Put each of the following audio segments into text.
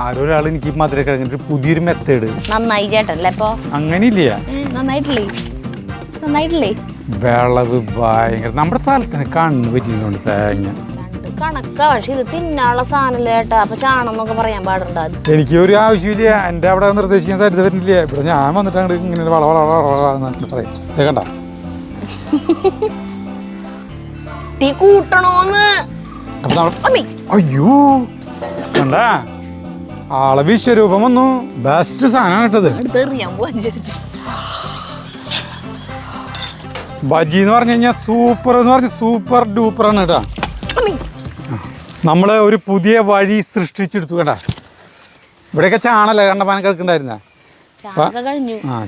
ആരൊരാൾ എനിക്ക് മധുരക്കിഴങ്ങിട്ട് പുതിയൊരു മെത്തേഡ് നന്നായി ചേട്ടല്ലേ ഇപ്പൊ അങ്ങനെയില്ല നന്നായിട്ടില്ലേ വിളവ് ഭയങ്കര നമ്മുടെ സ്ഥലത്തിന് കണ്ണ് പറ്റിയതുകൊണ്ട് തേങ്ങ കണക്കാ. പക്ഷെ ഇത് തിന്നാനുള്ള സാധനല്ലേ ചേട്ടാ. അപ്പൊ ചാണം എന്നൊക്കെ പറയാൻ പാടുണ്ടാകും. എനിക്ക് ഒരു ആവശ്യമില്ല. എൻ്റെ അവിടെ നിർദ്ദേശിക്കാൻ സാധ്യത വരുന്നില്ല. ഇവിടെ ഞാൻ വന്നിട്ട് അങ്ങോട്ട് ഇങ്ങനെ പറയും കണ്ട തീ കൂട്ടണോന്ന്. അയ്യോ കണ്ട ആളെ വിശ്വരൂപം വന്നു. ബെസ്റ്റ് സാധനം കേട്ടത്. ബജി എന്ന് പറഞ്ഞു കഴിഞ്ഞാൽ സൂപ്പർ എന്ന് പറഞ്ഞ സൂപ്പർ ഡൂപ്പറാണ് കേട്ടാ. നമ്മൾ ഒരു പുതിയ വഴി സൃഷ്ടിച്ചെടുത്തു കേട്ടാ. ഇവിടെയൊക്കെ ചാണല്ലേ കണ്ടമാനം കിടക്കണ്ടായിരുന്ന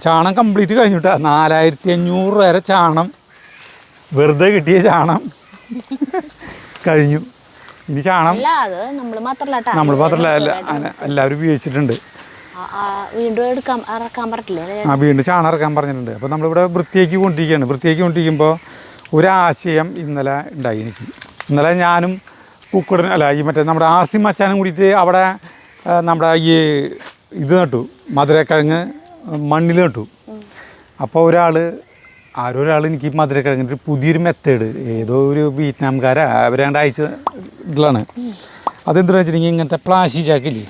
ചാണം കംപ്ലീറ്റ് കഴിഞ്ഞു കേട്ടാ. 4500 വരെ ചാണം വെറുതെ കിട്ടിയ ചാണം കഴിഞ്ഞു. ഇനി ചാണം നമ്മൾ മാത്രമല്ല എല്ലാവരും ഉപയോഗിച്ചിട്ടുണ്ട്. വീണ്ടും ചാണം ഇറക്കാൻ പറഞ്ഞിട്ടുണ്ട്. അപ്പോൾ നമ്മളിവിടെ വൃത്തിയാക്കി കൊണ്ടിരിക്കുകയാണ്. വൃത്തിയാക്കി കൊണ്ടിരിക്കുമ്പോൾ ഒരാശയം ഇന്നലെ ഉണ്ടായി എനിക്ക്. ഇന്നലെ ഞാനും പൂക്കുടൻ ഈ മറ്റേ നമ്മുടെ ആസിം മച്ചാനും കൂടിയിട്ട് അവിടെ നമ്മുടെ ഈ ഇത് നട്ടു, മധുരക്കിഴങ്ങ് മണ്ണിൽ നട്ടു. അപ്പോൾ ആരൊരാൾ എനിക്ക് മധുരക്കിഴങ്ങിൻ്റെ പുതിയൊരു മെത്തേഡ് ഏതോ ഒരു വിയറ്റ്നാംകാരാ അവരാണ്ട് അയച്ച ഇതിലാണ്. അതെന്താണെന്ന് വെച്ചിട്ടുണ്ടെങ്കിൽ ഇങ്ങനത്തെ പ്ലാസ്റ്റിക് ചാക്കില്ലേ,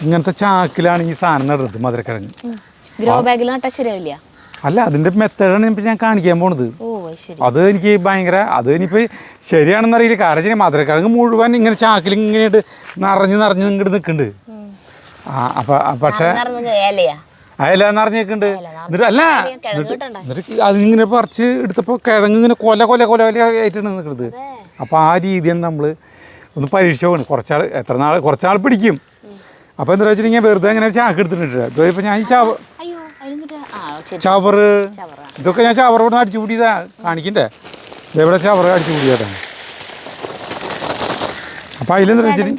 ഇങ്ങനത്തെ ചാക്കിലാണ് ഈ സാധനം നടുന്നത് മധുരക്കിഴങ്ങ്. അല്ല, അതിൻ്റെ മെത്തേഡാണ് ഇപ്പം ഞാൻ കാണിക്കാൻ പോണത്. അത് എനിക്ക് ഭയങ്കര അത് ഇനിയിപ്പോൾ ശരിയാണെന്നറിയില്ല. കാരണം വെച്ചാൽ മധുരക്കിഴങ്ങ് മുഴുവൻ ഇങ്ങനെ ചാക്കിൽ ഇങ്ങനെയായിട്ട് നിറഞ്ഞ് ഇങ്ങോട്ട് നിൽക്കുന്നുണ്ട്. പക്ഷേ അയല നിറഞ്ഞേക്കുന്നുണ്ട്. എന്നിട്ട് എന്നിട്ട് അതിങ്ങനെ പറിച്ച് എടുത്തപ്പോൾ കിഴങ്ങ് ഇങ്ങനെ കൊല ആയിട്ടാണ് നിൽക്കുന്നത്. അപ്പോൾ ആ രീതിയാണ് നമ്മൾ ഒന്ന് പരീക്ഷ പോകണം. കുറച്ചാൾ പിടിക്കും. അപ്പോൾ എന്താ വെച്ചിട്ടുണ്ടെങ്കിൽ വെറുതെ അങ്ങനെ ചാക്ക് എടുത്തിട്ടുണ്ട്. ഇപ്പോൾ ഞാൻ ചവറ് ഇതൊക്കെ ഞാൻ ചവറോട് അടിച്ചു കൂടിയതാ കാണിക്കണ്ടേ. ഇതെവിടെ ചവറ് അടിച്ചു കൂടിയതാ. അപ്പം അതിലെന്താ വെച്ചിട്ട്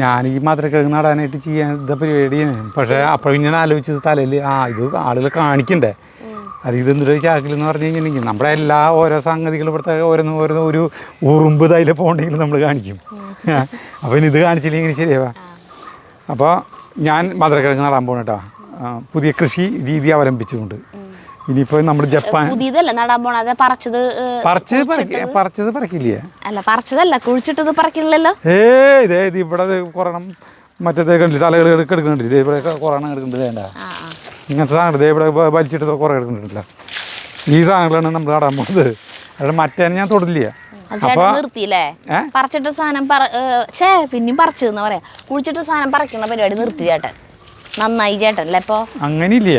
ഞാൻ ഈ മധുരക്കിഴങ്ങ് നടാനായിട്ട് ചെയ്യാൻ ഇതാ പരിപാടിയാണ്. പക്ഷേ അപ്പോഴും ഞാൻ ആലോചിച്ചത് തലയിൽ ഇത് ആളുകൾ കാണിക്കണ്ടേ. അത് ഇതെന്തൊരു ചാക്കിലെന്ന് പറഞ്ഞു കഴിഞ്ഞിട്ടുണ്ടെങ്കിൽ നമ്മുടെ എല്ലാ ഓരോ സംഗതികളും ഇവിടുത്തെ ഓരോന്ന് ഒരു ഉറുമ്പ് തൈല പോകണ്ടെങ്കിൽ നമ്മൾ കാണിക്കും. അപ്പോൾ ഇനി ഇത് കാണിച്ചില്ലെങ്കിൽ ശരിയാവാ. അപ്പോൾ ഞാൻ മധുരക്കിഴങ്ങ് നടാൻ പോകണം കേട്ടോ. പുതിയ കൃഷി രീതി അവലംബിച്ചുകൊണ്ട്. ഇനിയിപ്പോൾ നമ്മൾ ജപ്പാൻ പറിച്ചത് പറിക്കില്ലേ? ഇതേ ഇവിടെ കൊറണം മറ്റേ കണ്ടില്ല തലകൾ എടുക്കുന്നുണ്ട്. ഇതേ ഇവിടെ കൊറോണ എടുക്കുന്നുണ്ട്. വേണ്ട ഇങ്ങനത്തെ സാധനം ഇതേ ഇവിടെ വലിച്ചിട്ട് കുറേ എടുക്കുന്നുണ്ടല്ലോ. ഈ സാധനങ്ങളാണ് നമ്മൾ നടാൻ പോകുന്നത്. അവിടെ മറ്റേ ഞാൻ തൊടില്ല. നിർത്തിയില്ലേ പറിച്ചിട്ട് സാധനം പിന്നെയും പറിച്ചെന്ന് പറയാ. കുഴിച്ചിട്ട് സാധനം പറിക്കുന്ന പരിപാടി നിർത്തി ചേട്ടൻ. നന്നായി ചേട്ടൻ അല്ലേ? ഇപ്പൊ അങ്ങനെയില്ല.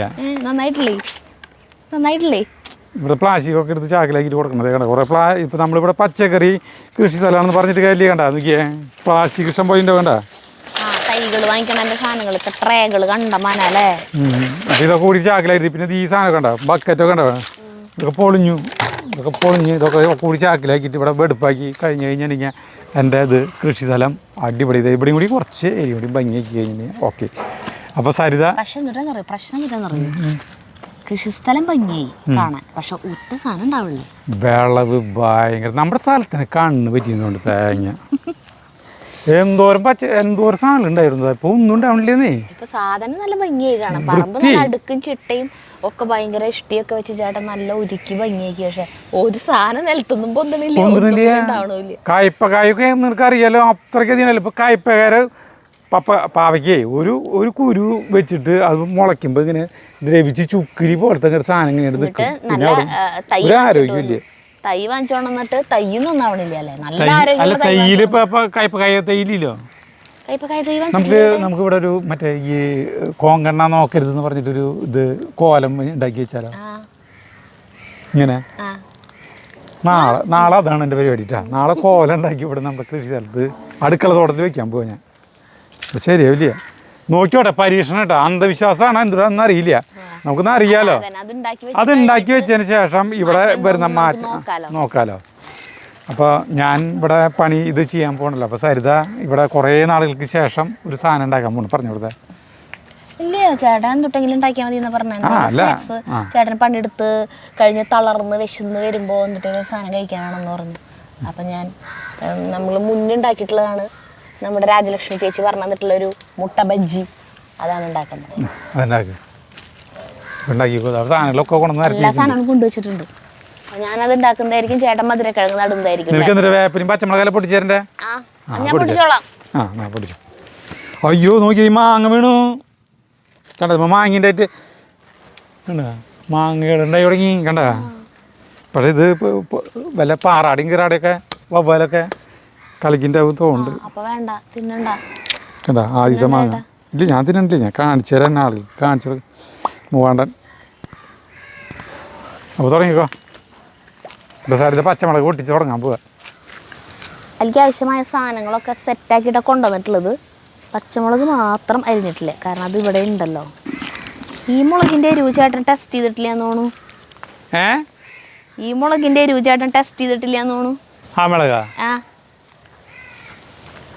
നന്നായിട്ടില്ലേ ഇവിടെ പ്ലാസ്റ്റിക് ഒക്കെ എടുത്ത് ചാക്കിലാക്കിട്ട് കൊടുക്കണത് കണ്ട. കുറേ ഇപ്പം നമ്മളിവിടെ പച്ചക്കറി കൃഷി സ്ഥലമാണെന്ന് പറഞ്ഞിട്ട് കാര്യമില്ല. കണ്ട നോക്കിയേ പ്ലാസ്റ്റിക് ഇഷ്ടം പോയിട്ടോ. വേണ്ട തൈകൾ വാങ്ങിക്കണ സാധനങ്ങൾ ട്രേകൾ കണ്ടമാനല്ലേ. ഇതൊക്കെ കൂടി ചാക്കിലായിട്ട് പിന്നെ ഈ സാധനം കണ്ട ബക്കറ്റൊക്കെ കണ്ട ഇതൊക്കെ പൊളിഞ്ഞു. ഇതൊക്കെ കൂടി ചാക്കിലാക്കിയിട്ട് ഇവിടെ വെടുപ്പാക്കി കഴിഞ്ഞ് കഴിഞ്ഞാൽ എൻ്റെ കൃഷി സ്ഥലം അടിപൊളി. ഇവിടെയും കൂടി കുറച്ച് ഏരിയ കൂടി ഭംഗിയാക്കി കഴിഞ്ഞാൽ ഓക്കെ. അപ്പോൾ സരിത പ്രശ്നം കൃഷിസ്ഥലം ഭംഗിയായി കാണാൻ, പക്ഷെ ഒറ്റ സാധനം ഉണ്ടാവില്ലേ. വിളവ് ഭയങ്കര നമ്മുടെ സ്ഥലത്തിന് കണ്ണ് പറ്റിയതുകൊണ്ട് തേങ്ങ എന്തോരം സാധനം ഉണ്ടായിരുന്നു. ഇപ്പൊ ഒന്നും ഉണ്ടാവണില്ലേ. ഇപ്പൊ സാധനം നല്ല ഭംഗിയായി കാണാം. പറമ്പ് അടുക്കും ചിട്ടയും ഒക്കെ ഭയങ്കര ഇഷ്ടിയൊക്കെ വെച്ച് ചേട്ടൻ നല്ല ഒരുക്കി ഭംഗിയാക്കി. പക്ഷെ ഒരു സാധനം നിലത്തൊന്നും പൊന്തണില്ല. കായ്പക്കായൊക്കെ നിനക്ക് അറിയാലോ, അത്രയ്ക്കധികം. ഇപ്പൊ കായ്പക്കാര് പാവയ്ക്കേ ഒരു കുരു വെച്ചിട്ട് അത് മുളയ്ക്കുമ്പോ ഇങ്ങനെ ദ്രവിച്ച് ചുക്കിരി പോലത്തെ സാധനം ഇങ്ങനെ നിൽക്കും. പിന്നെ ഒരു ആരോഗ്യമില്ല. തൈ വാങ്ങിച്ചോണ്ടിട്ട് തൈയൊന്നും ഒന്നാവണില്ല അല്ലേ. നല്ല അല്ല തൈയില് ഇപ്പൊ കയ്പക്കായ തൈയില്ലല്ലോ. നമുക്ക് ഇവിടെ ഒരു മറ്റേ ഈ കോങ്കണ്ണ നോക്കരുതെന്ന് പറഞ്ഞിട്ടൊരു കോലം ഉണ്ടാക്കി വെച്ചാലോ. ഇങ്ങനെ നാളെ അതാണ് എൻ്റെ പരിപാടിട്ടാ. നാളെ കോലം ഉണ്ടാക്കി ഇവിടെ നമ്മുടെ കൃഷി സ്ഥലത്ത് അടുക്കള തോട്ടത്തിൽ വെക്കാൻ പോവാ ഞാൻ. ശരിയാവില്ല. നോക്കിയോട്ടെ, പരീക്ഷണം കേട്ടോ. അന്ധവിശ്വാസമാണ് എന്താണെന്ന് അറിയില്ല, നമുക്കൊന്നും അറിയാലോ. അതുണ്ടാക്കി വെച്ചതിന് ശേഷം ഇവിടെ വരുന്ന മാറ്റം നോക്കാലോ. അപ്പോൾ ഞാൻ ഇവിടെ പണി ചെയ്യാൻ പോകണല്ലോ. അപ്പോൾ സരിത ഇവിടെ കുറേ നാളുകൾക്ക് ശേഷം ഒരു സാധനം ഉണ്ടാക്കാൻ പോകണം. പറഞ്ഞു കൊടുത്തേ. ഇല്ലയോ ചേട്ടൻ തൊട്ടെങ്കിലും ഉണ്ടാക്കിയാൽ മതി എന്ന് പറഞ്ഞു. ചേട്ടൻ പണിയെടുത്ത് കഴിഞ്ഞ് തളർന്ന് വിശന്ന് വരുമ്പോൾ എന്നിട്ട് ഒരു സാധനം കഴിക്കാനാണെന്ന് പറഞ്ഞു. അപ്പം ഞാൻ നമ്മൾ മുന്നുണ്ടാക്കിയിട്ടുള്ളതാണ്. നമ്മുടെ രാജലക്ഷ്മി ചേച്ചി പറഞ്ഞു തന്നിട്ടുള്ളൊരു മുട്ട ബജ്ജി, അതാണ് ഉണ്ടാക്കുന്നത്. എല്ലാ സാധനങ്ങളും കൊണ്ടുവച്ചിട്ടുണ്ട്. ഞാനത് ഉണ്ടാക്കുന്നതായിരിക്കും, ചേട്ടൻ മധുരക്കിഴങ്ങ് നടുന്നതായിരിക്കും. പച്ചമുളക് പൊട്ടിച്ചേരണ്ടേ? ഞാൻ പൊട്ടിച്ചോളാം. അയ്യോ നോക്കി മാങ്ങ വീണു കണ്ട, മാങ്ങിൻ്റെ ആയിട്ട് മാങ്ങകളുണ്ടായി തുടങ്ങി കണ്ട. പക്ഷേ ഇത് വല്ല പാറാടിയും കീറാടിയൊക്കെ വവ്വാലൊക്കെ കളിക്കിൻ്റെ തോന്നുന്നുണ്ട്. കണ്ട ആദ്യത്തെ മാങ്ങ ഇല്ല, ഞാൻ തിന്നണ്ടില്ല, ഞാൻ കാണിച്ചു തരാൻ ആളിൽ കാണിച്ചു മൂവാണ്ടൻ. അപ്പോൾ തുടങ്ങിക്കോ. ഇപ്പോൾ സാറിൻ്റെ പച്ചമുളക് പൊട്ടിച്ച് തുടങ്ങാൻ പോവാ. എനിക്ക് ആവശ്യമായ സാധനങ്ങളൊക്കെ സെറ്റാക്കിയിട്ടാണ് കൊണ്ടുവന്നിട്ടുള്ളത്. പച്ചമുളക് മാത്രം അരിഞ്ഞിട്ടില്ല, കാരണം അത് ഇവിടെ ഉണ്ടല്ലോ. ഈ മുളകിൻ്റെ എരിവ് ചേട്ടൻ ടെസ്റ്റ് ചെയ്തിട്ടില്ല എന്ന് തോന്നുന്നു. ഈ മുളകിൻ്റെ എരിവ് ചേട്ടൻ ടെസ്റ്റ് ചെയ്തിട്ടില്ല എന്ന് തോന്നുന്നു. ആ മുളകാ?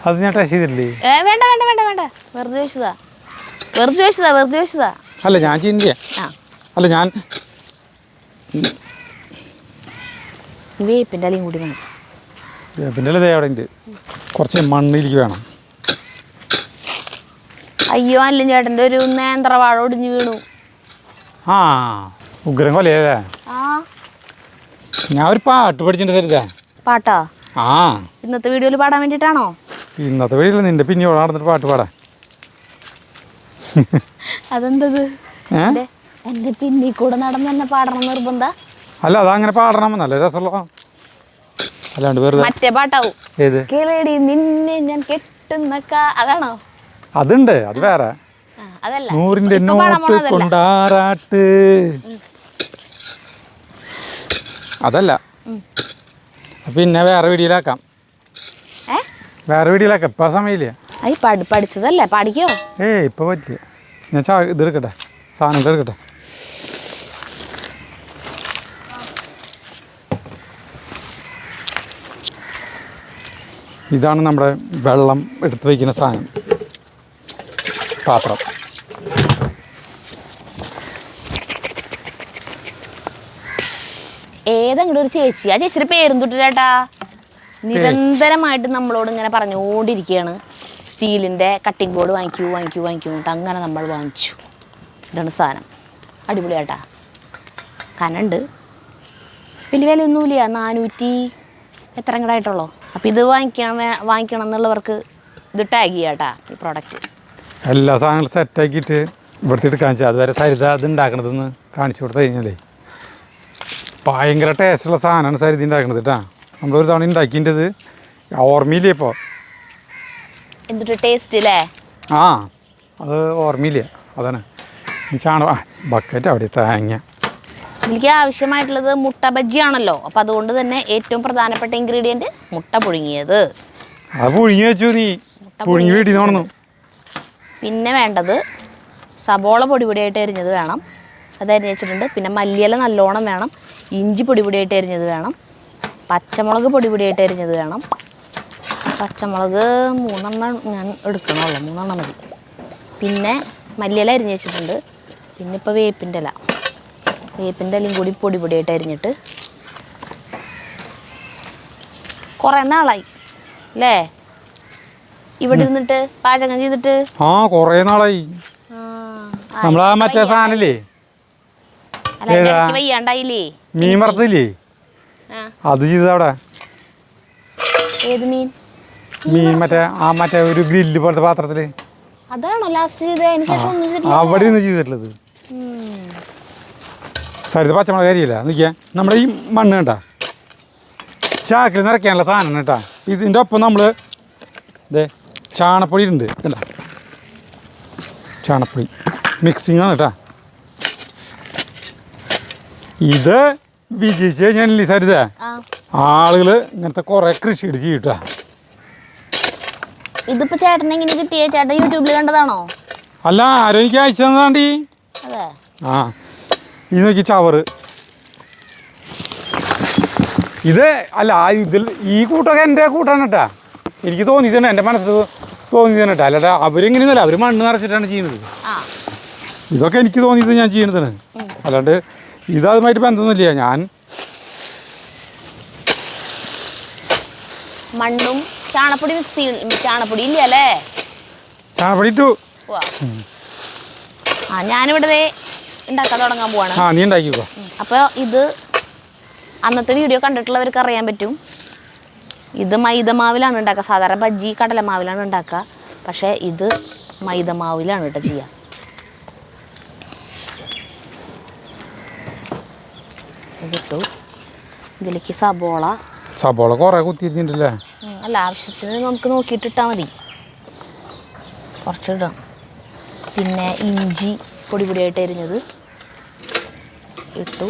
അത് ഞാൻ ടെസ്റ്റ് ചെയ്തിട്ടില്ലേ? വേണ്ട വേണ്ട വേണ്ട വേണ്ട, വെറുതെ ചോദിച്ചതാ. അല്ല ഞാൻ ചെയ്യുന്നില്ല. അല്ല ഞാൻ വേപ്പിൻ്റെ അലയും കൂടി വേണം. വേപ്പിൻ്റെ അല്ല അവിടെ ഉണ്ട്, കുറച്ച് മണ്ണിലേക്ക് വേണം. അയ്യോ അല്ല, ചേട്ടൻ്റെ ഒരു നേന്ത്രവാഴ ഒടിഞ്ഞു വീണു. ആ ഉഗ്രം കൊലയല്ലേ? ഞാൻ ഒരു പാട്ട് പഠിച്ചിട്ടുണ്ട്. സരിത പാട്ടാ? ആ ഇന്നത്തെ വീഡിയോയിൽ പാടാൻ വേണ്ടിയിട്ടാണോ? ഇന്നത്തെ വീഡിയോയിൽ നിന്റെ പിന്നെ നടന്നിട്ട് പാട്ട് പാടാ. അതെന്തത്? എന്റെ പിന്നിൽ കൂടെ നടന്ന് തന്നെ പാടണം നിർബന്ധ? അല്ല അതങ്ങനെ പാടണം, നല്ല രസമുള്ള. അല്ലാണ്ട് വെറുതെ മറ്റേ പാട്ടാവും. ഏത്? കേളടി നിന്നെ ഞാൻ കെട്ടുന്ന അതാണോ? അതുണ്ട്, അത് വേറെ. അതല്ല, നൂറിന്റെ നോട്ട് കൊണ്ടാറാട്ട്, അതല്ല. പിന്നെ വേറെ വീഡിയോയിലാക്കാം, വേറെ വീഡിയോയിലാക്കാം. ഇപ്പം സമയമില്ല. പഠിച്ചതല്ലേ, പാടിക്കോ? ഇപ്പം പറ്റില്ല. ഞാൻ ഇതെടുക്കട്ടെ, സാധനങ്ങൾ എടുക്കട്ടെ. ഇതാണ് നമ്മുടെ വെള്ളം എടുത്ത് വയ്ക്കുന്ന സാധനം, പാത്രം. ഏതെങ്കിലും ഒരു ചേച്ചി, ആ ചേച്ചിയുടെ പേരും തൊട്ട് ചേട്ടാ നിരന്തരമായിട്ട് നമ്മളോട് ഇങ്ങനെ പറഞ്ഞുകൊണ്ടിരിക്കുകയാണ്, സ്റ്റീലിൻ്റെ കട്ടിംഗ് ബോർഡ് വാങ്ങിക്കൂ എന്നിട്ട് അങ്ങനെ നമ്മൾ വാങ്ങിച്ചു. ഇതാണ് സാധനം, അടിപൊളി ചേട്ടാ. കനുണ്ട്, വലിയ വിലയൊന്നുമില്ല, 400 എത്ര ഇങ്ങോട്ടായിട്ടുള്ളൂ. അപ്പോൾ ഇത് വാങ്ങിക്കണം എന്നുള്ളവർക്ക് ഇത് ടാഗ് ചെയ്യാട്ടാ, ഈ പ്രോഡക്റ്റ്. എല്ലാ സാധനങ്ങളും സെറ്റാക്കിയിട്ട് ഇവിടുത്തെ എടുക്കാൻ വെച്ചാൽ അതുവരെ സരിത അത് ഉണ്ടാക്കണതെന്ന് കാണിച്ചു കൊടുത്തു കഴിഞ്ഞാലേ ഭയങ്കര ടേസ്റ്റുള്ള സാധനമാണ് സരിത ഉണ്ടാക്കണത് കേട്ടാ. നമ്മളൊരു തവണ ഉണ്ടാക്കിൻ്റെത് ഓർമ്മയില്ലേ ഇപ്പോൾ? എന്തൊരു ടേസ്റ്റ് അല്ലേ? അത് ഓർമ്മയില്ല, അതാണ്. ബക്കറ്റ് അവിടെ തേങ്ങ. എനിക്ക് ആവശ്യമായിട്ടുള്ളത് മുട്ട ബജ്ജിയാണല്ലോ, അപ്പം അതുകൊണ്ട് തന്നെ ഏറ്റവും പ്രധാനപ്പെട്ട ഇൻഗ്രീഡിയൻറ്റ് മുട്ട പുഴുങ്ങിയത്. അത് പുഴുങ്ങി വെച്ചു നീ, പുഴുങ്ങി വീട്ടിൽ നിന്ന്. പിന്നെ വേണ്ടത് സബോള പൊടിയായിട്ട് എരിഞ്ഞത് വേണം, അത് അരിഞ്ഞ് വെച്ചിട്ടുണ്ട്. പിന്നെ മല്ലിയില നല്ലോണം വേണം, ഇഞ്ചി പൊടിയായിട്ട് എരിഞ്ഞത് വേണം, പച്ചമുളക് പൊടിയായിട്ട് എരിഞ്ഞത് വേണം. പച്ചമുളക് 3 ഞാൻ എടുക്കണമല്ലോ, 3 മതി. പിന്നെ മല്ലിയില അരിഞ്ഞ് വെച്ചിട്ടുണ്ട്. പിന്നെ ഇപ്പോൾ വേപ്പിൻ്റെ ഇലയും കൂടി പൊടിയായിട്ട് അരിഞ്ഞിട്ട് കുറേ നാളായി അല്ലേ ഇവിടെ ഇരുന്നിട്ട് പാചകം ചെയ്തിട്ട്? കുറേ നാളായി. നമ്മളാ മറ്റേ സാധനല്ലേ വയ്യാണ്ടായില്ലേ, മീൻ വറുത്തില്ലേ, അത് ചെയ്തവിടെ. ഏത് മീൻ? മറ്റേ ഒരു ഗ്രില്ല് പോലത്തെ പാത്രത്തില്. അതാണോ ലാസ്റ്റ് ചെയ്തത്? അവിടെ നിന്ന് ചെയ്തിട്ടുള്ളത്. സരിത പച്ചമുളക് കരിയില്ല നോക്കിയാ. നമ്മുടെ ഈ മണ്ണ് കേട്ടാ ചാക്കിൽ നിറയ്ക്കാനുള്ള സാധനം കേട്ടാ. ഇതിൻ്റെ ഒപ്പം നമ്മൾ ചാണപ്പൊടി ഉണ്ട് കേട്ടാ, ചാണപ്പൊടി മിക്സിങ് ആണ് കേട്ടാ. ഇത് വിജയിച്ച് കഴിഞ്ഞാൽ സരിത ആളുകൾ ഇങ്ങനത്തെ കുറേ കൃഷി ചെയ്യട്ടാ. ഇതിപ്പോ ചേട്ടൻ എങ്ങനെ കിട്ടിയ? ചേട്ടൻ യൂട്യൂബിൽ കണ്ടതാണോ? അല്ല, ആരും എനിക്ക് അയച്ചു തന്നതാണ്ടി. ഇത് നോക്കി ചവറ്. ഇത് അല്ല, ഇതിൽ ഈ കൂട്ടൊക്കെ എൻ്റെ കൂട്ടാണ് കേട്ടാ. എനിക്ക് തോന്നിയത് തന്നെ, എൻ്റെ മനസ്സിൽ തോന്നിയത് തന്നെ കേട്ടോ. അല്ലാതെ അവരെങ്ങനെയൊന്നുമല്ല, അവർ മണ്ണ് നിറച്ചിട്ടാണ് ചെയ്യുന്നത്. ഇതൊക്കെ എനിക്ക് തോന്നിയത് ഞാൻ ചെയ്യുന്നതാണ്, അല്ലാണ്ട് ഇതുമായിട്ട് ബന്ധമൊന്നുമില്ല. ഞാൻ മണ്ണും ചാണപ്പൊടി മിക്സ് ചെയ്യും. ചാണപ്പൊടി ഇല്ല അല്ലേ? ചാണപ്പൊടി ഇട്ടു. ഞാനിവിടെ ഉണ്ടാക്കാൻ തുടങ്ങാൻ പോവാണ്. നീ ഉണ്ടാക്കിക്കോ. അപ്പോൾ ഇത് അന്നത്തെ വീഡിയോ കണ്ടിട്ടുള്ളവർക്ക് അറിയാൻ പറ്റും. ഇത് മൈദമാവിലാണ് ഉണ്ടാക്കുക. സാധാരണ ബജ്ജി കടലമാവിലാണ് ഉണ്ടാക്കുക. പക്ഷേ ഇത് മൈദമാവിലാണ് കേട്ടോ ചെയ്യുക. ഇതിട്ടു. ഇതിലേക്ക് സബോള കുറേ കുത്തിയിരുന്നിട്ടല്ലേ? അല്ല, ആവശ്യത്തിന് നമുക്ക് നോക്കിയിട്ടിട്ടാൽ മതി. കുറച്ചിടാം. പിന്നെ ഇഞ്ചി പൊടി പൊടിയായിട്ട് എരിഞ്ഞത് ഇട്ടു.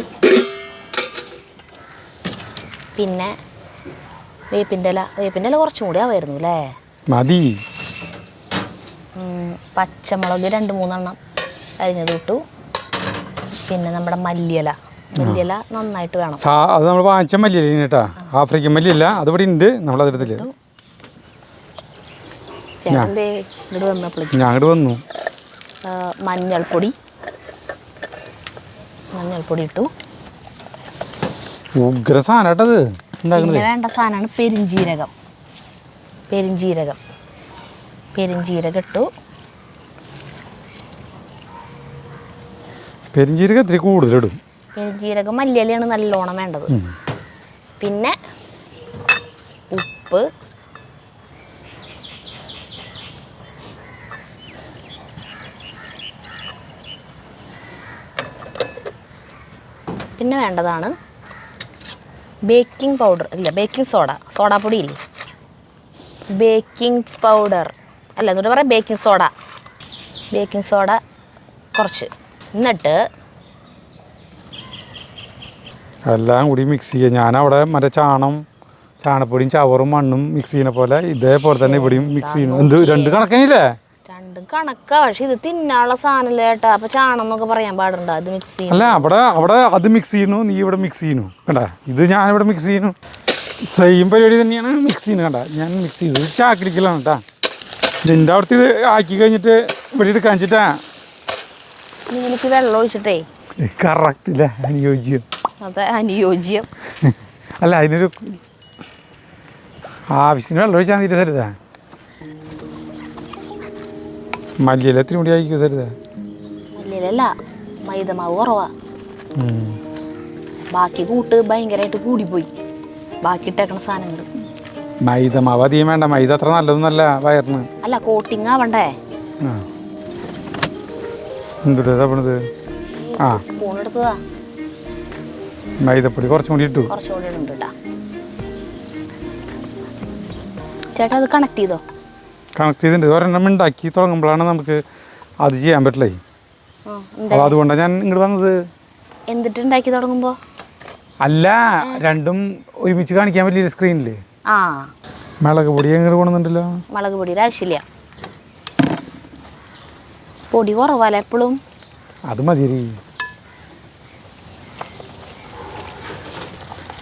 പിന്നെ വേപ്പിൻ്റെ ഇല കുറച്ചും കൂടി ആവായിരുന്നു അല്ലേ? മതി. പച്ചമുളക് 2-3 അരിഞ്ഞത് ഇട്ടു. പിന്നെ നമ്മുടെ മല്ലിയില നന്നായിട്ട് വേണം. അത് നമ്മൾ വാങ്ങിച്ച മല്ലിയില കേട്ടാ, ആഫ്രിക്കൻ മല്ലിയില്ല. അത് ഇവിടെ ഉണ്ട്, നമ്മളതെടുത്തില്ല. ഞാൻ ഇങ്ങോട്ട് വന്നു. മഞ്ഞൾപ്പൊടി ഇട്ടു. ഉഗ്ര സാധനം കേട്ടത്. പിന്നെ വേണ്ട സാധനമാണ് പെരിഞ്ജീരകം ഇട്ടു. പെരിഞ്ജീരകം ഇത്തിരി കൂടുതലിടും. പെരിഞ്ജീരകം മല്ലിയിലയാണ് നല്ലോണം വേണ്ടത്. പിന്നെ ഉപ്പ്, പിന്നെ വേണ്ടതാണ് ബേക്കിംഗ് പൗഡർ. ഇല്ല, ബേക്കിംഗ് സോഡാപ്പൊടി ഇല്ലേ? ബേക്കിംഗ് പൗഡർ അല്ല, എന്നിട്ട് പറയാം ബേക്കിംഗ് സോഡ കുറച്ച്. എന്നിട്ട് എല്ലാം കൂടി മിക്സ് ചെയ്യുക. ഞാനവിടെ മറ്റേ ചാണപ്പൊടിയും ചവറും മണ്ണും മിക്സ് ചെയ്യുന്ന പോലെ ഇതേപോലെ തന്നെ ഇവിടെയും മിക്സ് ചെയ്യുന്നു. എന്ത് രണ്ട് കണക്കിനില്ലേ? രണ്ടും കണക്കാ. പക്ഷെ ഇത് തിന്നാനുള്ള സാധനമല്ല ചേട്ടാ. അപ്പൊ ചാണം എന്നൊക്കെ പറയാൻ പാടുണ്ടോ? അത് മിക്സ് ചെയ്യുന്നു. അല്ല, അവിടെ അത് മിക്സ് ചെയ്യുന്നു, നീ ഇവിടെ മിക്സ് ചെയ്യുന്നു. കണ്ട, ഇത് ഞാനിവിടെ മിക്സ് ചെയ്യുന്നു. സെയിം പരിപാടി തന്നെയാണ് മിക്സ് ചെയ്യുന്നത്. കണ്ട, ഞാൻ മിക്സ് ചെയ്തു. ചാക്കിടിക്കലാണ് കേട്ടാ. നിന്റെ അവിടുത്തെ ആക്കി കഴിഞ്ഞിട്ട് ഇവിടെ എടുക്കാൻ വെച്ചിട്ടാ. ഇതിലേക്ക് വെള്ളം ഒഴിച്ചിട്ടേ കറക്റ്റ് ഇല്ലേ? അനുയോജ്യം. അതെ, അനുയോജ്യം. അല്ല, അതിനൊരു ആവശ്യത്തിന് വെള്ളം ഒഴിച്ചാൽ തീരെ തരുതാ. മല്ലിയില എത്ര കൂടി ആയിക്കോ തരുതാ? മല്ലിയിലല്ല, മൈദമാവ് കുറവാ. ബാക്കി കൂട്ട് ഭയങ്കരമായിട്ട് കൂടിപ്പോയി. ബാക്കി ഇട്ടേക്കണ സാധനങ്ങൾ. മൈദമാവ് അധികം വേണ്ട. മൈദ അത്ര നല്ലതൊന്നല്ല വയറിന്. അല്ല, കോട്ടിങ് ആവണ്ടേ? എന്തുട്ടാ പണത്? സ്പൂൺ എടുത്തതാ. മൈദപ്പൊടി കുറച്ചും കൂടി ഇട്ടു. കുറച്ചുകൂടി ഉണ്ട് കേട്ടാ. ചേട്ടാ, അത് കണക്ട് ചെയ്തോ? കണക്ട് ചെയ്തിട്ടുണ്ട്. ഒരെണ്ണം ഉണ്ടാക്കി തുടങ്ങുമ്പോഴാണ് നമുക്ക് അത് ചെയ്യാൻ പറ്റില്ലേ. അപ്പോൾ അതുകൊണ്ടാണ് ഞാൻ ഇങ്ങോട്ട് വന്നത്. എന്നിട്ട് ഉണ്ടാക്കി തുടങ്ങുമ്പോ അല്ല, രണ്ടും ഒരുമിച്ച് കാണിക്കാൻ പറ്റില്ല സ്ക്രീനിൽ. മുളക് പൊടി എങ്ങനെ കൊണ്ടുവന്നിട്ടുണ്ടല്ലോ? മുളക് പൊടിയുടെ ആവശ്യമില്ല. പൊടി കുറവല്ല എപ്പോഴും. അത് മതി.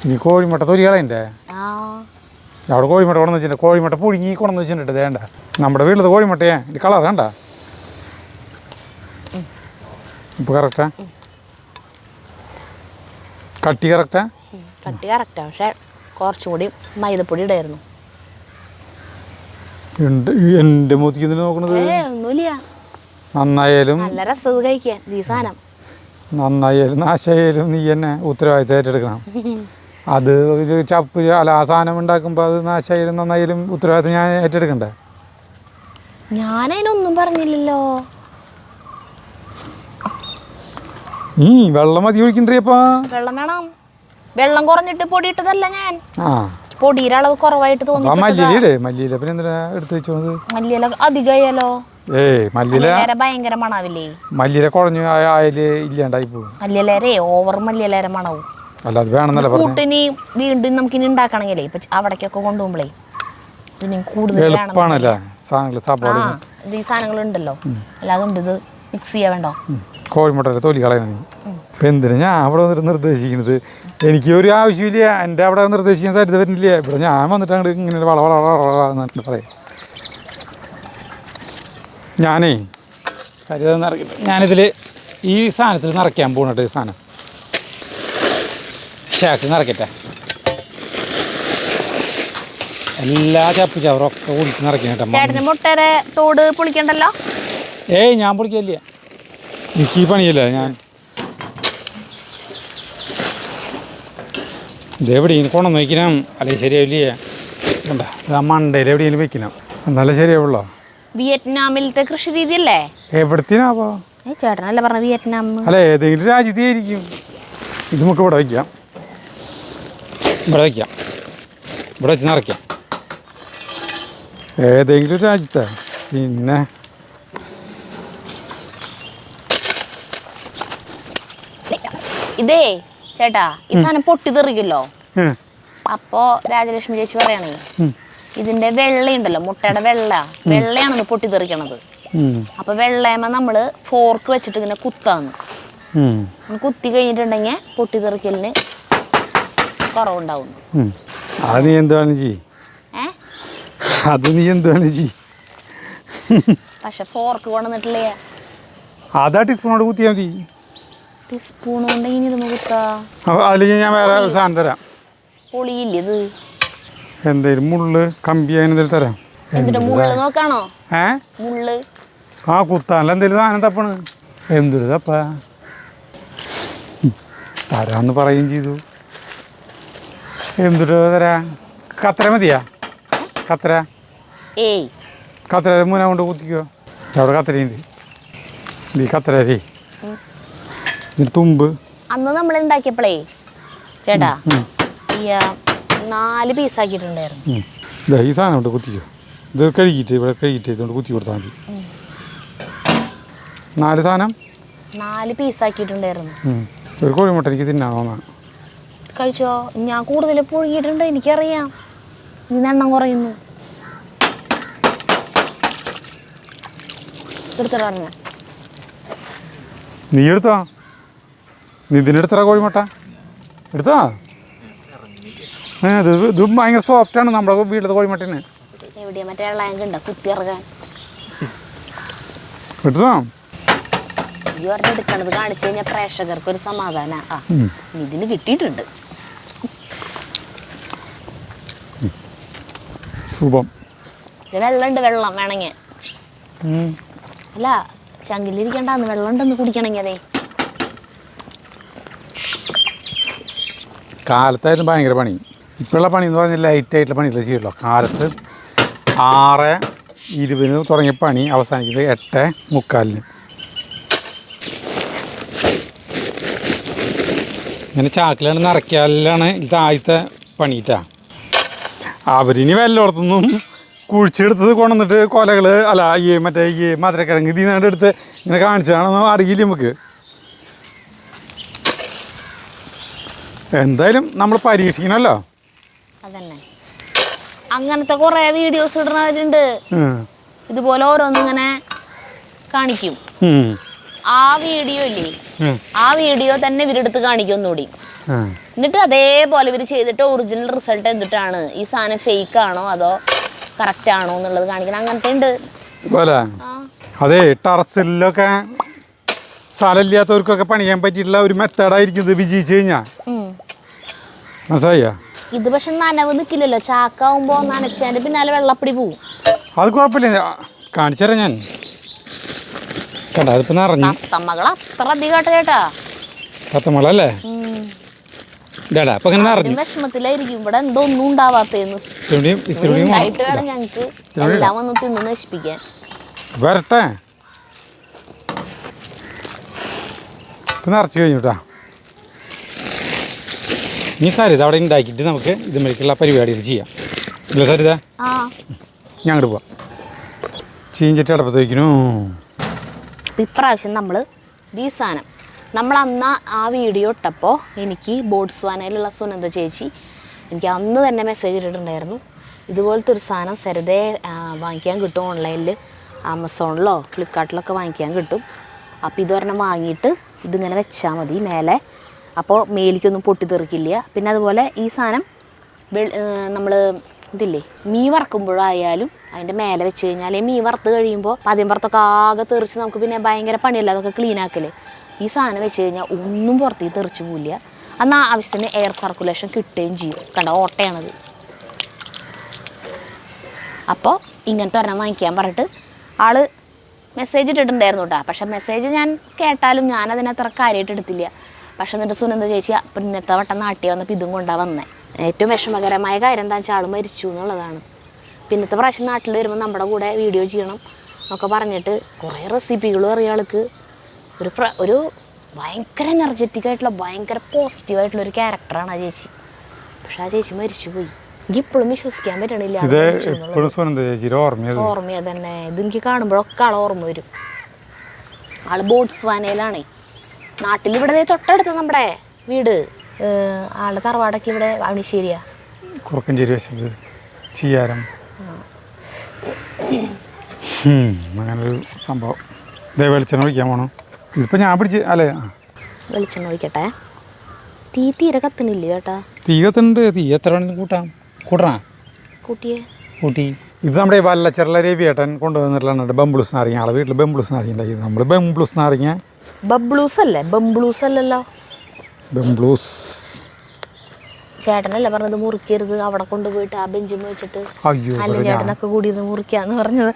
ഇനി കോഴിമുട്ട തൊലി കളയണ്ടേ? അവിടെ കോഴിമുട്ട കൊണ്ടു വെച്ചിട്ടുണ്ട്. കോഴിമുട്ട പുഴുങ്ങി കൊണ്ടു വെച്ചിട്ടുണ്ട്. വേണ്ട, നമ്മുടെ വീട്ടിലത്തെ കോഴിമുട്ടയെ ഇത് കളർ വേണ്ട. ഇപ്പോൾ കറക്റ്റാ? കട്ടി കറക്റ്റാ? കട്ടി കറക്റ്റാ. പക്ഷെ കുറച്ചുകൂടി മൈദപ്പൊടി ഇടായിരുന്നു. എൻ്റെ മൂത്തിക്ക് നോക്കണത് ഒന്നുമില്ല. നന്നായാലും നല്ല രസം കഴിക്കാൻ ഈ സാധനം. നന്നായാലും നാശായാലും നീ തന്നെ ഉത്തരവാദിത്തം ഏറ്റെടുക്കണം. അത് ചപ്പ് അല്ല, ആ സാധനം ഉണ്ടാക്കുമ്പോൾ അത് നാശായാലും നന്നായാലും ഉത്തരവാദിത്തം ഞാൻ ഏറ്റെടുക്കണ്ടേ? ഞാനതിനൊന്നും പറഞ്ഞില്ലല്ലോ. വെള്ളം മതി ഒഴിക്കണ്ടേപ്പാ. വെള്ളം വേണം. വെള്ളം കുറഞ്ഞിട്ട് പൊടി ഇട്ടതല്ല ഞാൻ. പൊടിയുടെ അളവ് കുറവായിട്ട് തോന്നി. മല്ലിയില പിന്നെ എന്തിനാ എടുത്ത് വെച്ചത്? മല്ലിയില അധികമായാലോ? മല്ലിയില ഭയങ്കര മണാവില്ലേ? മല്ലിയില കുറഞ്ഞു ആയാല് ഇല്ലാണ്ടായി പോകും. മല്ലിയിലേരെ ഓവർ മല്ലിയിലേരെ മണവും. അല്ല, അത് വേണമെന്നല്ല പറഞ്ഞു. കൂട്ടിനി വീണ്ടും നമുക്കിനി ഉണ്ടാക്കണമെങ്കിലേ ഇപ്പൊ അവിടേക്കൊക്കെ കൊണ്ടുപോകുമ്പോഴേ ഇനി കൂടുതൽ എളുപ്പമാണല്ലേ സാധനങ്ങൾ. ഈ സാധനങ്ങളുണ്ടല്ലോ, അല്ലാതെ ഉണ്ട്. ഇത് മിക്സ് ചെയ്യാൻ വേണ്ടോ? കോഴിമുട്ടയുടെ തൊലി കളയണം. ഇപ്പം എന്തിനാ ഞാൻ അവിടെ വന്നിട്ട് നിർദ്ദേശിക്കുന്നത്? എനിക്ക് ഒരു ആവശ്യമില്ല. എൻ്റെ അവിടെ നിർദ്ദേശിക്കാൻ സാധ്യത വരുന്നില്ല. ഇവിടെ ഞാൻ വന്നിട്ട് അങ്ങോട്ട് ഇങ്ങനെ എന്നിട്ട് പറയാം. ഞാനേ സരിത നിറയ്ക്കട്ടെ. ഞാനിതിൽ ഈ സാധനത്തിൽ നിറയ്ക്കാൻ പോകണട്ടെ. ഈ സാധനം ചാക്ക് നിറയ്ക്കട്ടെ. എല്ലാ ചപ്പ് ചവറൊക്കെ പൊളിച്ച് നിറയ്ക്കണം കേട്ടോ. ചേട്ടന് മുട്ടയുടെ തോട് പൊളിക്കണ്ടല്ലോ? ഏയ് ഞാൻ പൊളിക്കില്ല, എനിക്ക് ഈ പണിയല്ല. ഞാൻ ഇതെവിടെയെങ്കിലും കൊണ്ടു വയ്ക്കണം, അല്ലെങ്കിൽ ശരിയാവില്ലേ. കണ്ട ആ മണ്ടയിൽ എവിടെയെങ്കിലും വെക്കണം, എന്നാലേ ശരിയാവുള്ളൂ. വിയറ്റ്നാമിലത്തെ കൃഷി രീതിയല്ലേ? എവിടത്തേനാവോ? ചേട്ടനല്ലേ പറഞ്ഞ വിയറ്റ്നാം? അല്ല, ഏതെങ്കിലും രാജ്യത്തായിരിക്കും. ഇത് നമുക്ക് ഇവിടെ വയ്ക്കാം, ഇവിടെ വയ്ക്കാം, ഇവിടെ വെച്ച് നിറയ്ക്കാം. ഏതെങ്കിലും ഒരു രാജ്യത്തെ. പിന്നെ ഇതേ ചേട്ടാ, ഈ സാധനം പൊട്ടിത്തെറിക്കല്ലോ. അപ്പോ രാജലക്ഷ്മി ചേച്ചി പറയണേ, ഇതിന്റെ വെള്ളയുണ്ടല്ലോ, മുട്ടയുടെ വെള്ളയാണെന്ന് പൊട്ടിത്തെറിക്കണത്. അപ്പൊ വെള്ളയമ്മ നമ്മള് ഫോർക്ക് വെച്ചിട്ട് ഇങ്ങനെ കുത്താന്ന്, കുത്തി കഴിഞ്ഞിട്ടുണ്ടെങ്കിൽ പൊട്ടിത്തെറിക്കലിന് കുറവുണ്ടാവുന്നു. അത് നീ എന്താണ് ചെയ്, അത് നീ എന്താണ് ചെയ്. പക്ഷെ ഫോർക്ക് കൊണ്ടുവന്നിട്ടില്ലേ? അതാ ടീസ്പൂണോട് കുത്തിയാൽ മതി. ടീസ്പൂൺ കൊണ്ടെങ്കിൽ ഇത് കുത്താ. അല്ലെങ്കിൽ ഞാൻ വേറെ സാധനം തരാം. പൊളിയില്ലേ ഇത്? എന്തേലും മുള്ള് കമ്പി അങ്ങനെ എന്തെങ്കിലും തരാം. എന്നിട്ട് മുള്ള് നോക്കാണോ? മുള്ള് ആ കുത്താനല്ല എന്തേലും സാധനം തപ്പണ്. എന്തൊരു തപ്പ തരാന്ന് പറയുകയും ചെയ്തു. എന്തൊരു തരാ? കത്തര മതിയാ? കത്തര ഏയ് കത്തര മൂന കൊണ്ട് കുത്തിക്കോ. അവിടെ കത്തരയുണ്ട്. ഈ കത്തരേ ഇതിന് തുമ്പ് അന്ന് നമ്മൾ ഉണ്ടാക്കിയപ്പോഴേ ചേട്ടാ 4 പീസാക്കിയിട്ടുണ്ടായിരുന്നു. ഈ സാധനം കൊണ്ട് കുത്തിക്കോ. ഇത് കഴുകിയിട്ട് ഇവിടെ കഴുകിയിട്ട് ഇതുകൊണ്ട് കുത്തി കൊടുത്താൽ മതി. 4 സാധനം 4 പീസാക്കിയിട്ടുണ്ടായിരുന്നു. ഒരു കോഴിമുട്ട എനിക്ക് തിന്നാണോ? കഴിച്ചോ? ഞാൻ കൂടുതൽ പുഴുങ്ങിയിട്ടുണ്ട്, എനിക്കറിയാം. ഇന്ന് എണ്ണം കുറയുന്നു. എടുത്തിറങ്ങ. നീ എടുത്തോ? നീ ഇതിനെടുത്തറ കോഴിമുട്ട എടുത്തോ? ഇത് ഭയങ്കര സോഫ്റ്റാണ് നമ്മുടെ വീട്ടിലത്തെ കോഴിമുട്ടന്. എവിടെയാ മറ്റേ ഉണ്ടോ കുത്തി ഇറങ്ങാൻ? എടുത്തോ? ഈ പറഞ്ഞ എടുക്കണത് കാണിച്ചു കഴിഞ്ഞാൽ പ്രേക്ഷകർക്ക് ഒരു സമാധാന. ഇതിന് കിട്ടിയിട്ടുണ്ട്. ശുഭം. വെള്ളമുണ്ട്, വെള്ളം വേണമെങ്കിൽ. അല്ല, ചങ്കിലിരിക്കണ്ടെന്ന് വെള്ളം ഉണ്ടെന്ന് കുടിക്കണമെങ്കിൽ. അതെ, കാലത്തായിരുന്നു ഭയങ്കര പണി. ഇപ്പോഴുള്ള പണി എന്ന് പറഞ്ഞാൽ ലൈറ്റായിട്ടുള്ള പണിയില്ല ചെയ്യുള്ളൂ. കാലത്ത് 6:20 തുടങ്ങിയ പണി അവസാനിക്കുന്നത് 8:45. ഇങ്ങനെ ചാക്കിലാണ് നിറയ്ക്കാലാണ് ഇത് ആദ്യത്തെ പണിയിട്ടാ. അവരിനി വല്ലയിടത്തുനിന്നും കുഴിച്ചെടുത്തത് കൊണ്ടുവന്നിട്ട് കൊലകൾ അല്ല മറ്റേ മധുരക്കിഴങ്ങ് ഇതിനാണ്ട് എടുത്ത് ഇങ്ങനെ കാണിച്ചതാണെന്ന് അറിയില്ല നമുക്ക്. എന്തായാലും നമ്മൾ പരീക്ഷിക്കണമല്ലോ. അതന്നെ, അങ്ങനത്തെ കുറെ വീഡിയോസ് ഇടുന്നവരുണ്ട്. ഇതുപോലെ ഓരോന്നിങ്ങനെ കാണിക്കും. ആ വീഡിയോ ഇല്ലേ, ആ വീഡിയോ തന്നെ ഇവരെടുത്ത് കാണിക്കും ഒന്നുകൂടി. എന്നിട്ട് അതേപോലെ ഇവർ ചെയ്തിട്ട് ഒറിജിനൽ റിസൾട്ട് എന്തിട്ടാണ്, ഈ സാധനം ഫേക്ക് ആണോ അതോ കറക്റ്റ് ആണോ എന്നുള്ളത് കാണിക്കണം. അങ്ങനത്തെ ഉണ്ട്. അതെ, ടെറസിലൊക്കെ സ്ഥലമില്ലാത്തവർക്കൊക്കെ പണിയാൻ പറ്റിയിട്ടുള്ള ഒരു മെത്തേഡായിരിക്കും ഇത് വിജയിച്ചു കഴിഞ്ഞാൽ. മനസ്സിലായ? ഇത് പക്ഷെ നനവ് നിൽക്കില്ലല്ലോ. ചാക്കാവുമ്പോ നനച്ചതിന്റെ പിന്നാലെ വെള്ളപ്പടി പോവും. അത് കുഴപ്പമില്ല, കാണിച്ചു തരാം ഞാൻ. കണ്ട അതിപ്പോ നിറഞ്ഞു. തത്തമ്മകൾ അത്ര അധികമായിട്ട് ചേട്ടാ. തത്തമ്മളല്ലേ? ഇതാടാ അപ്പൊ ഇങ്ങനെ നിറഞ്ഞു. വിഷമത്തിലായിരിക്കും ഇവിടെ എന്തോ ഒന്നും ഉണ്ടാവാത്തേന്ന്. ഉണ്ടായിട്ട് വേണം ഞങ്ങക്ക് എല്ലാം ഒന്ന് തിന്ന് നശിപ്പിക്കാൻ. വരട്ടെ, നിറച്ച് കഴിഞ്ഞുട്ടാ. നീ സരിത അവിടെ ഉണ്ടാക്കിയിട്ട് നമുക്ക് ഇതുമേക്കുള്ള പരിപാടികൾ ചെയ്യാം. ഇല്ല സരിത, ഞാൻ അങ്ങോട്ട് പോവാം. ചീഞ്ചിട്ട് അടപ്പത്ത് വയ്ക്കണു. ഇപ്രാവശ്യം നമ്മൾ ഈ സാധനം നമ്മൾ അന്ന് ആ വീഡിയോ ഇട്ടപ്പോൾ എനിക്ക് ബോട്സ്വാനയിലുള്ള സുനന്ദ ചേച്ചി എനിക്ക് അന്ന് തന്നെ മെസ്സേജ് ഇട്ടിട്ടുണ്ടായിരുന്നു. ഇതുപോലത്തെ ഒരു സാധനം സരിതയെ വാങ്ങിക്കാൻ കിട്ടും, ഓൺലൈനിൽ ആമസോണിലോ ഫ്ലിപ്കാർട്ടിലൊക്കെ വാങ്ങിക്കാൻ കിട്ടും. അപ്പോൾ ഇതൊരെണ്ണം വാങ്ങിയിട്ട് ഇതിങ്ങനെ വെച്ചാൽ മതി മേലെ. അപ്പോൾ മേലിക്കൊന്നും പൊട്ടിത്തെറിക്കില്ല. പിന്നെ അതുപോലെ ഈ സാധനം നമ്മൾ ഇതില്ലേ മീൻ വറക്കുമ്പോഴായാലും അതിൻ്റെ മേലെ വെച്ച് കഴിഞ്ഞാൽ മീൻ വറുത്ത് കഴിയുമ്പോൾ ആദ്യം പുറത്തൊക്കെ ആകെ തെറിച്ച് നമുക്ക് പിന്നെ ഭയങ്കര പണിയല്ല അതൊക്കെ ക്ലീൻ ആക്കല്. ഈ സാധനം വെച്ച് കഴിഞ്ഞാൽ ഒന്നും പുറത്തേക്ക് തെറിച്ച് പോവില്ല. എന്നാൽ ആവശ്യത്തിന് എയർ സർക്കുലേഷൻ കിട്ടുകയും ചെയ്യും. കണ്ട ഓട്ടയാണത്. അപ്പോൾ ഇങ്ങനത്തെ ഒരെണ്ണം വാങ്ങിക്കാൻ പറഞ്ഞിട്ട് ആൾ മെസ്സേജ് ഇട്ടിട്ടുണ്ടായിരുന്നു കേട്ടോ. പക്ഷേ മെസ്സേജ് ഞാൻ കേട്ടാലും ഞാനതിന് അത്ര കാര്യമായിട്ട് എടുത്തില്ല. പക്ഷെ എന്നിട്ട് സുനന്ദ ചേച്ചി അപ്പം ഇന്നത്തെ വട്ടം നാട്ടിൽ വന്നപ്പോൾ ഇതും കൊണ്ടാണ് വന്നത്. ഏറ്റവും വിഷമകരമായ കാര്യം എന്താ വെച്ചാൽ ആൾ മരിച്ചു എന്നുള്ളതാണ്. പിന്നത്തെ പ്രാവശ്യം നാട്ടിൽ വരുമ്പോൾ നമ്മുടെ കൂടെ വീഡിയോ ചെയ്യണം എന്നൊക്കെ പറഞ്ഞിട്ട് കുറേ റെസിപ്പികളും അറിയാം ആൾക്ക്. ഒരു ഭയങ്കര എനർജറ്റിക് ആയിട്ടുള്ള ഭയങ്കര പോസിറ്റീവായിട്ടുള്ള ഒരു ക്യാരക്ടറാണ് ആ ചേച്ചി. പക്ഷെ ആ ചേച്ചി മരിച്ചു പോയി. എനിക്ക് ഇപ്പോഴും വിശ്വസിക്കാൻ പറ്റണില്ല. ഓർമ്മ തന്നെ. ഇതെനിക്ക് കാണുമ്പോഴൊക്കെ ആളെ ഓർമ്മ വരും. ആള് ബോട്സ്വാനയിലാണേ. നാട്ടിൽ ഇവിടെ തൊട്ടടുത്ത് നമ്മുടെ വീട്. ആളുടെ തറവാടൊക്കെ ഇവിടെ അവണിശ്ശേരിയാ. കുറുക്കഞ്ചേരി വശത്ത് ചെയ്യാരം അങ്ങനൊരു സംഭവം. വെളിച്ചെണ്ണ ഒഴിക്കാൻ പോകണം. ഇതിപ്പോൾ ഞാൻ പിടിച്ച് അല്ലേ വെളിച്ചെണ്ണ ഒഴിക്കട്ടെ. തീരെ കത്തണില്ല ചേട്ടാ. തീ കത്തുന്നുണ്ട്. തീ എത്ര വേണമെങ്കിലും കൂട്ടണ കൂട്ടി. ഇത് നമ്മുടെ വല്ലച്ചെറല രവിയേട്ടൻ കൊണ്ടുവന്നിട്ടുള്ള ബംബ്ലൂസ് നാരങ്ങ. ആളെ വീട്ടിൽ ബംബ്ലൂസ് നാരങ്ങ ഉണ്ടാക്കി. നമ്മൾ ബംബ്ലൂസ് നാരങ്ങ ബംബ്ലൂസ് അല്ലല്ലോ ബംബ്ലൂസ് ചേട്ടനല്ലേ പറഞ്ഞത് മുറിക്കരുത്, അവിടെ കൊണ്ടുപോയിട്ട് ആ ബെഞ്ചിൽ വെച്ചിട്ട് അല്ല ചേട്ടനൊക്കെ കൂടി ഇത് മുറിക്കാന്ന് പറഞ്ഞത്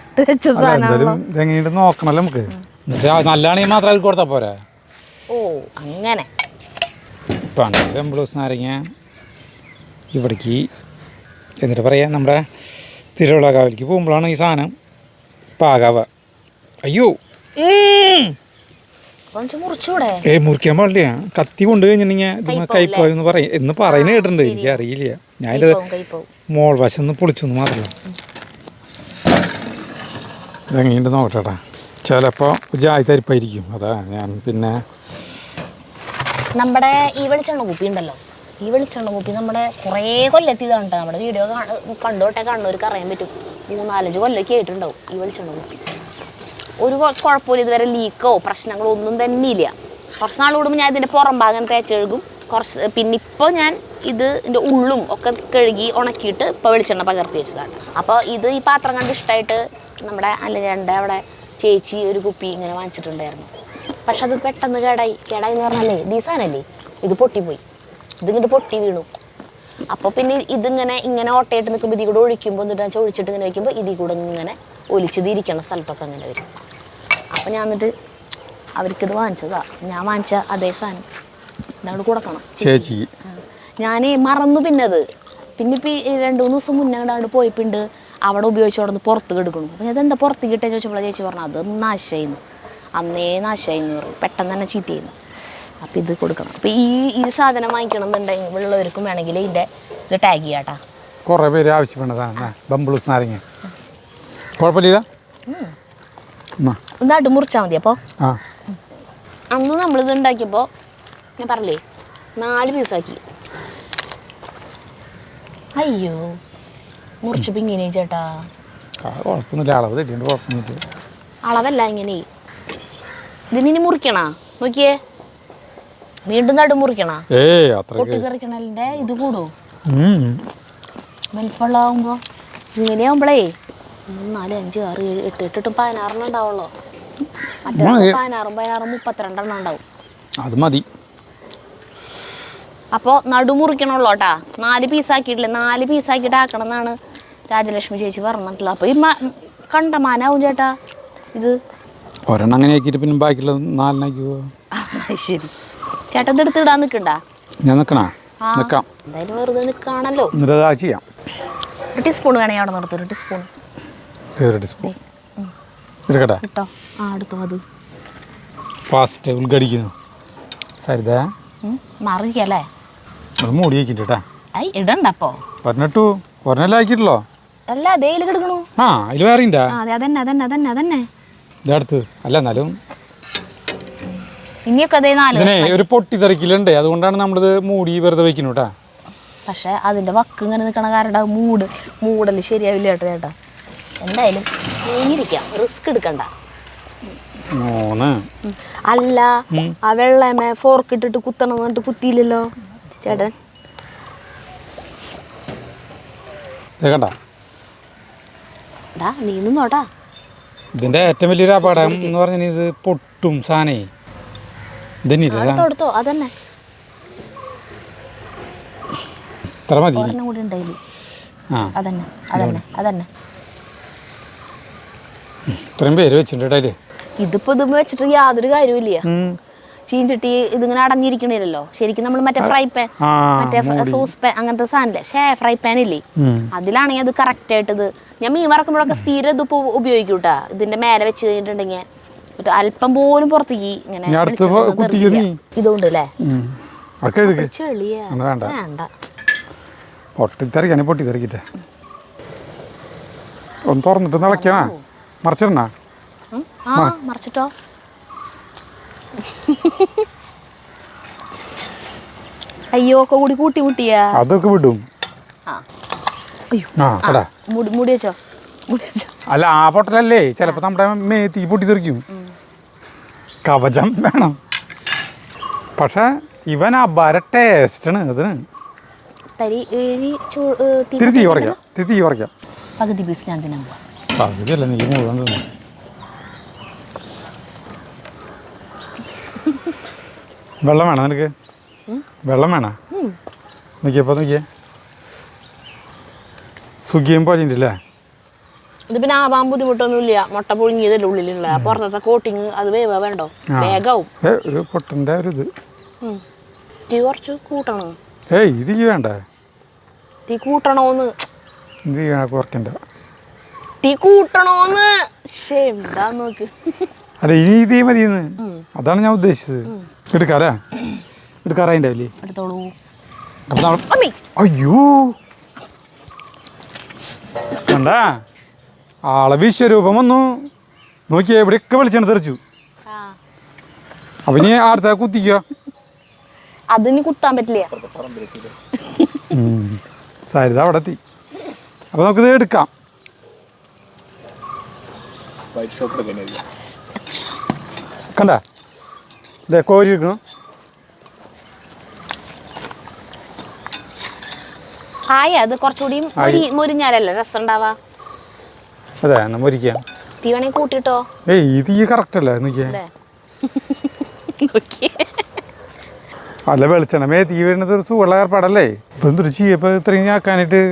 എങ്ങനെയുണ്ട് നോക്കണല്ലോ നമുക്ക്. നല്ലതാണെങ്കിൽ മാത്രം അത് കൊടുത്താൽ പോരാ. ഓ അങ്ങനെ. ഇപ്പം ബംബ്ലൂസ് നാരങ്ങ ഇവിടേക്ക് എന്നിട്ട് പറയാം നമ്മുടെ തിരുവിളാകാവിലേക്ക് പോകുമ്പോഴാണ് ഈ സാധനം പാകാവ. അയ്യോ മുറിക്കാൻ പാടില്ല. കത്തി കൊണ്ടു കഴിഞ്ഞിട്ടുണ്ടെങ്കിൽ കയ്പോയെന്ന് പറയും എന്ന് പറയുന്നത് കേട്ടിട്ടുണ്ട്. എനിക്ക് അറിയില്ല. ഞാൻ എൻ്റെ മോൾ വശം ഒന്ന് പൊളിച്ചൊന്ന് മാത്രമല്ല. ഇതെങ്ങനെയുണ്ട് നോക്കട്ടെട്ടാ. ചിലപ്പോൾ ജാതി തരിപ്പായിരിക്കും. അതാ ഞാൻ പിന്നെ നമ്മുടെ ഈ വെളിച്ചെണ്ണ കുപ്പി ഉണ്ടല്ലോ, ഈ വെളിച്ചെണ്ണ കുപ്പി നമ്മുടെ കുറേ കൊല്ലെത്തിയതാണ് കേട്ടോ. നമ്മുടെ വീഡിയോ കണ്ടോട്ടെ കണ്ണൂർക്ക് അറിയാൻ പറ്റും. 3-4 കൊല്ലമൊക്കെ ആയിട്ടുണ്ടാവും ഈ വെളിച്ചെണ്ണ കുപ്പി. ഒരു കുഴപ്പമില്ല. ഇതുവരെ ലീക്കോ പ്രശ്നങ്ങളോ ഒന്നും തന്നെ ഇല്ല. കുറച്ച് നാൾ കൂടുമ്പോൾ ഞാൻ ഇതിൻ്റെ പുറം ഭാഗം തേച്ചെഴുകും. പിന്നെ ഇപ്പോൾ ഞാൻ ഇതിൻ്റെ ഉള്ളും ഒക്കെ കഴുകി ഉണക്കിയിട്ട് ഇപ്പോൾ വെളിച്ചെണ്ണ പകർത്തി വെച്ചതാണ്. അപ്പോൾ ഇത് ഈ പാത്രം കണ്ട് ഇഷ്ടമായിട്ട് നമ്മുടെ അല്ലജേണ്ട അവിടെ ചേച്ചി ഒരു കുപ്പി ഇങ്ങനെ വാങ്ങിച്ചിട്ടുണ്ടായിരുന്നു. പക്ഷെ അത് പെട്ടെന്ന് കേടായി എന്ന് പറഞ്ഞാലേ ദീസാനല്ലേ ഇത് പൊട്ടിപ്പോയി. ഇതിങ്ങോട്ട് പൊട്ടി വീണു. അപ്പോൾ പിന്നെ ഇങ്ങനെ ഓട്ടയായിട്ട് നിൽക്കുമ്പോൾ ഇതിൽ കൂടെ ഒഴിക്കുമ്പോൾ എന്നിട്ട് ഒഴിച്ചിട്ട് ഇങ്ങനെ വയ്ക്കുമ്പോൾ ഇതിൽ കൂടെ ഇങ്ങനെ ഒലിച്ചതിരിക്കണ സ്ഥലത്തൊക്കെ അങ്ങനെ വരും. അപ്പോൾ ഞാൻ എന്നിട്ട് അവർക്കിത് വാങ്ങിച്ചതാ. ഞാൻ വാങ്ങിച്ച അതേ സാധനം ഇതങ്ങോട്ട് കൊടുക്കണം ചേച്ചി. ഞാൻ മറന്നു. പിന്നെ ഇപ്പം 2-3 ദിവസം മുന്നേ അങ്ങോട്ട് പോയിപ്പിണ്ട് അവിടെ ഉപയോഗിച്ച് അവിടെ പുറത്ത് കിടക്കണം. അപ്പോൾ അതെന്താ പുറത്ത് കിട്ടിയെന്ന് ചോദിച്ചപ്പോൾ ചേച്ചി പറഞ്ഞു അത് നാശമായിരുന്നു, അന്നേ നാശമായിന്ന് പറഞ്ഞു. പെട്ടെന്ന് തന്നെ ചീത്ത ചെയ്യുന്നു. അപ്പോൾ ഇത് കൊടുക്കണം. അപ്പോൾ ഈ സാധനം വാങ്ങിക്കണം എന്നുണ്ടെങ്കിൽ ഉള്ളവർക്കും വേണമെങ്കിൽ ഇത് ടാഗ് ചെയ്യാട്ടാ. കുറേ പേര് ആവശ്യപ്പെടുന്നതാണ് ബംബ്ലൂസ് നാരങ്ങ. കുഴപ്പമില്ല. ഒന്ന് മുറിച്ചാൽ മതി. അപ്പോൾ അന്ന് നമ്മളിത് ഉണ്ടാക്കിയപ്പോൾ ഞാൻ പറഞ്ഞില്ലേ 4 പീസാക്കി. അയ്യോ മുറിച്ചപ്പോൾ ഇങ്ങനെ ചേട്ടാ. അളവല്ല ഇങ്ങനെ. ഇതിനി മുറിക്കണ നോക്കിയേ. വീണ്ടും മുറിക്കണ പൊട്ടിക്കറിക്കണല്ലേ. ഇത് കൂടോ വലിപ്പമുള്ളതാകുമ്പോ? ഇങ്ങനെയാകുമ്പോഴേ 4, 5, 6, 7, 8, 16 ഉണ്ടാവുള്ളൂ. മറ്റേ 16, 32 ഉണ്ടാവും. അത് മതി. അപ്പോൾ നടുമുറിക്കണുള്ളൂ കേട്ടാ. 4 പീസാക്കിയിട്ടില്ലേ, 4 പീസാക്കിയിട്ട് ആക്കണം എന്നാണ് രാജലക്ഷ്മി ചേച്ചി പറഞ്ഞിട്ടുള്ളത്. അപ്പോൾ ഈ കണ്ടമാനാവും ചേട്ടാ ഇത്. ഒരെണ്ണം അങ്ങനെ ആക്കിയിട്ട് പിന്നെ ബാക്കിയുള്ള 4 പോവാ. ശരി ചേട്ടാ. ഇത് എടുത്ത് ഇടാൻ നിൽക്കണ്ട. ഞാൻ നിൽക്കാം. എന്തായാലും വെറുതെ നിൽക്കുകയാണല്ലോ. ചെയ്യാം. ഒരു ടീസ്പൂൺ വേണമെങ്കിൽ അവിടെ നിർത്തും. ഒരു ടീസ്പൂൺ എടുക്കട്ടെ കേട്ടോ. എടുത്തോ. അത് ഫാസ്റ്റ് ഉൾഗടിക്കുന്നു. സരിത മാറിക്കല്ലേ. അത് മൂടി വയ്ക്കിട്ടാ. ഇടണ്ട. അപ്പോൾ ഒരെണ്ണം ആക്കിയിട്ടല്ലോ. അല്ല അതേ കിടക്കണു. അതിൽ വേറെ ഉണ്ടാ. അതന്നെ ഇതടുത്ത് അല്ല. എന്നാലും ഇനിയൊക്കെ അതേ 4 ഒരു പൊട്ടിത്തെറിക്കലുണ്ട്. അതുകൊണ്ടാണ് നമ്മളിത് മൂടി വെറുതെ വെക്കുന്നു കേട്ടാ. പക്ഷെ അതിന്റെ വക്ക് ഇങ്ങനെ നിൽക്കണ കാരണം മൂടല് ശരിയാവില്ല ചേട്ടാ. എന്തായാലും ഇരിക്കാം, റിസ്ക് എടുക്കണ്ട. അല്ല ആ വെള്ളമേ ഫോർക്ക് ഇട്ടിട്ട് കുത്തണം എന്നിട്ട് കുത്തിയില്ലല്ലോ ചേട്ടൻ. നീ നിന്നോട്ടാ. ഇതിന്റെ ഏറ്റവും വലിയൊരു അപകടം എന്ന് പറഞ്ഞാൽ ഇത് പൊട്ടും സാധനേ. തൊടുത്തോ. അതന്നെ ഇത്ര മതി. കൂടി ഉണ്ടായില്ല. അതന്നെ ഇത്രയും പേര് വെച്ചിട്ടുണ്ട് അതില്. ഇതിപ്പോ ഇത് വെച്ചിട്ട് യാതൊരു കാര്യമില്ല. ചീഞ്ചട്ടി ഇതിങ്ങനെ അടഞ്ഞിരിക്കണില്ലല്ലോ. ശരിക്കും നമ്മൾ മറ്റേ ഫ്രൈ പാൻ, മറ്റേ സോസ് പാൻ അങ്ങനത്തെ സാധനല്ലേ, ഫ്രൈ പാൻ ഇല്ലേ, അതിലാണെങ്കിൽ അത് കറക്റ്റ് ആയിട്ട് ഇത് ഞാൻ മീൻ വറക്കുമ്പോഴൊക്കെ സ്ഥിരം ഇതിപ്പോ ഉപയോഗിക്കൂട്ടാ. ഇതിന്റെ മേലെ വെച്ച് കഴിഞ്ഞിട്ടുണ്ടെങ്കിൽ അല്പം പോലും പുറത്തേക്ക് ഇങ്ങനെ ഇതുകൊണ്ട് അല്ലേ ചെളിയാ വേണ്ട. പൊട്ടിത്തെറിക്കട്ടെ. ഒന്ന് തുറന്നിട്ട് നിളയ്ക്കണ മറിച്ചിടണ. മറിച്ചിട്ടോ. അയ്യോ ഒക്കെ കൂടി കൂട്ടി മുട്ടിയാ അതൊക്കെ വിടും. മുടി വെച്ചോ. അല്ല ആ പൊട്ടലല്ലേ ചിലപ്പോ നമ്മുടെ മേത്തിക്ക് പൊട്ടിത്തെറിക്കും. കവചം വേണം. പക്ഷെ ഇവൻ അപാര ടേസ്റ്റാണ് അതിന്. തീ കുറയ്ക്കാം. പകുതി പീസ് ഞാൻ തിന്നാൻ പോവാം. പകുതിയല്ല, നീ മുഴുവൻ തിന്നു. വെള്ളം വേണം നിനക്ക്? വെള്ളം വേണോ? നോക്കിയേ സുഖിയും പോലെയുണ്ടല്ലേ. ഇത് പിന്നെ ആവാൻ ബുദ്ധിമുട്ടൊന്നുമില്ല. മുട്ട പുഴുങ്ങിയതല്ലേ ഉള്ളിലുള്ള. പുറത്തെ കോട്ടിങ് അത് വേണ്ടോ? വേഗാവും. ഒരു പൊട്ടൻ്റെ ഒരു ഇത് തീ കുറച്ച് കൂട്ടണോ? ഇത് വേണ്ട. തീ കൂട്ടണോന്ന്. ഇത് കുറയ്ക്കണ്ട. തീ കൂട്ടണോന്ന്. എന്താ നോക്ക്. അല്ല ഇനി ഇതേ മതിയെന്ന്. അതാണ് ഞാൻ ഉദ്ദേശിച്ചത്. എടുക്കാറായില്ലേ? എടുത്തോളൂ. അയ്യോ കണ്ട ആളെ വിശ്വരൂപം വന്നു. നോക്കിയാ എവിടെയൊക്കെ വെളിച്ചെണ്ണ തെറിച്ചു. അപ്പൊ ഇനി അടുത്ത കുത്തിക്കോ. അതിന് കുത്താൻ പറ്റില്ല. സരിത അവിടെ എത്തി. അപ്പൊ നമുക്കിത് എടുക്കാം. കണ്ട ഇതേ കോരി എടുക്കണം. അത് കുറച്ചുകൂടി മുരിഞ്ഞാലല്ലേ രസം ഉണ്ടാവാ. അതെ മുരിക്കാം. തീ വേണേ കൂട്ടിട്ടോ. ഈ തീ കറക്റ്റ് അല്ലേ? നോക്കിയേ. അല്ല വെളിച്ചെണ്ണ തീ വരുന്നത് ഒരു സുഖമുള്ള ഏർപ്പാടല്ലേ. ഇപ്പൊ എന്തൊരു ചെയ്യപ്പോ ഇത്രയും ആക്കാനായിട്ട്?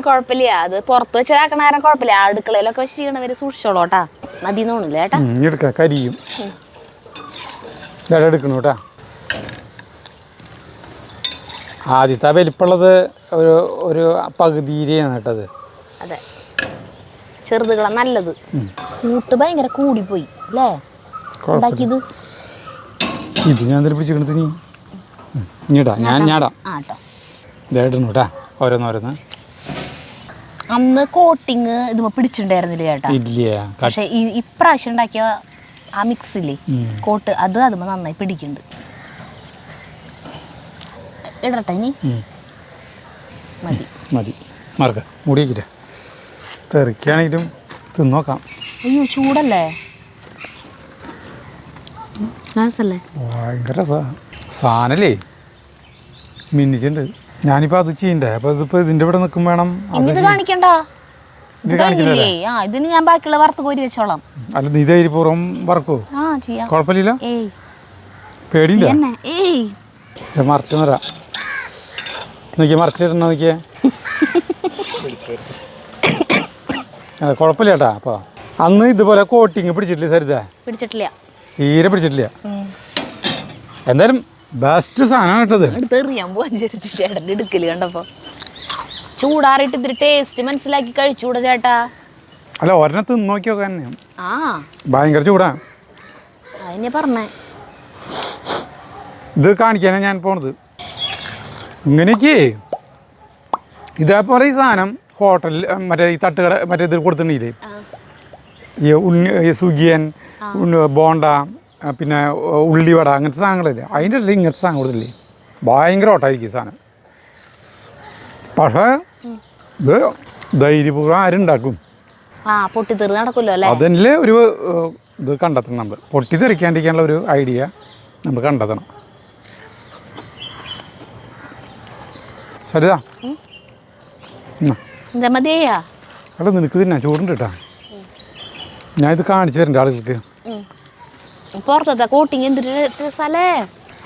കുഴപ്പമില്ല. അത് പുറത്ത് വെച്ചാക്കണ നേരം കുഴപ്പമില്ല. അടുക്കളയിലൊക്കെ വെച്ച് ചെയ്യണവര് സൂക്ഷിച്ചോളൂട്ടാ. മതി തോന്നില്ല ഏട്ടാ. എടുക്കാം. കരിയും എടുക്കണു കേട്ടാ. ആദ്യത്തെ വലിപ്പുള്ളത് ഒരു പകുതിയാണ് കേട്ടത്. അതെ ചെറുതുകളാ നല്ലത്. കൂട്ട് ഭയങ്കര കൂടിപ്പോയി അല്ലേ ഉണ്ടാക്കിയത്. ഇത് ഞാൻ എന്തെങ്കിലും പിടിച്ചിട്ട് നീ ഇടാ. ഞാടാം ഇടണു കേട്ടാ. ഓരോന്നോരോന്ന്. അന്ന് കോട്ടിങ് ഇതുമ്പോ പിടിച്ചിട്ടുണ്ടായിരുന്നില്ല ചേട്ടാ. ഇല്ല. പക്ഷെ ഇപ്രാവശ്യം ഉണ്ടാക്കിയ ആ മിക്സില്ലേ കോട്ട് അതുമ്പോ നന്നായി പിടിക്കുന്നുണ്ട്. ഇടട്ടെ ഇനി? മതി മറക്ക മൂടി വയ്ക്കില്ല. തെറിക്കാണെങ്കിലും തിന്നോക്കാം. അയ്യോ ചൂടല്ലേ. ഭയങ്കര സാധനല്ലേ മിന്നിച്ചിട്ടുണ്ട്. ഞാനിപ്പോൾ അത് ചെയ്യണ്ടേ. അപ്പോൾ ഇതിപ്പോൾ ഇതിൻ്റെ ഇവിടെ നിൽക്കും വേണം. ഇത് കാണിക്കണ്ട. ഇതിന് ഞാൻ ബാക്കിയുള്ള വറുത്ത് കോരി വെച്ചോളാം. അല്ല നീ ധൈര്യപൂർവ്വം വറക്കോ? കുഴപ്പമില്ല. പേടിയില്ല. മറിച്ച് നിറ നോക്കിയാ. മറിച്ചിടണ നോക്കിയേ. കുഴപ്പമില്ല ചേട്ടാ. അപ്പോൾ അന്ന് ഇതുപോലെ കോട്ടിങ് പിടിച്ചിട്ടില്ല സരിത? പിടിച്ചിട്ടില്ല. തീരെ പിടിച്ചിട്ടില്ല. എന്തായാലും ബെസ്റ്റ് സാധനമാണ് കേട്ടത്. എടുക്കല് കണ്ടപ്പോ ചൂടാറിയിട്ട് ഇത്തിരി ടേസ്റ്റ് മനസ്സിലാക്കി കഴിച്ചൂടാ ചേട്ടാ. അല്ല ഒരെണ്ണം തിന്ന് നോക്കിയൊക്കെ തന്നെ. ഭയങ്കര ചൂടാ. അതിനെ പറഞ്ഞേ. ഇത് കാണിക്കാനാണ് ഞാൻ പോണത്. ഇങ്ങനെയൊക്കെ ഇതേപോലെ ഈ സാധനം ഹോട്ടലിൽ മറ്റേ ഈ തട്ടുകട മറ്റേ ഇതിൽ കൊടുത്തിട്ടില്ലേ, ഈ സുഗിയൻ, ബോണ്ട, പിന്നെ ഉള്ളിവട, അങ്ങനത്തെ സാധനങ്ങളില്ലേ, അതിൻ്റെ ഇടയിൽ ഇങ്ങനത്തെ സാധനം കൊടുത്തില്ലേ ഭയങ്കര ഓട്ടമായിരിക്കും സാധനം. പക്ഷേ ഇത് ധൈര്യപൂർവ്വം ആരുണ്ടാക്കും. അതിൻ്റെ ഒരു ഇത് കണ്ടെത്തണം. നമ്മൾ പൊട്ടിത്തെറിക്കാണ്ടിരിക്കാനുള്ള ഒരു ഐഡിയ നമ്മൾ കണ്ടെത്തണം. ശരിതാ അല്ല നിനക്ക് തിന്നാ ചൂടുണ്ട് കേട്ടാ. ഞാൻ ഇത് കാണിച്ചു തരണ്ട ആളുകൾക്ക്.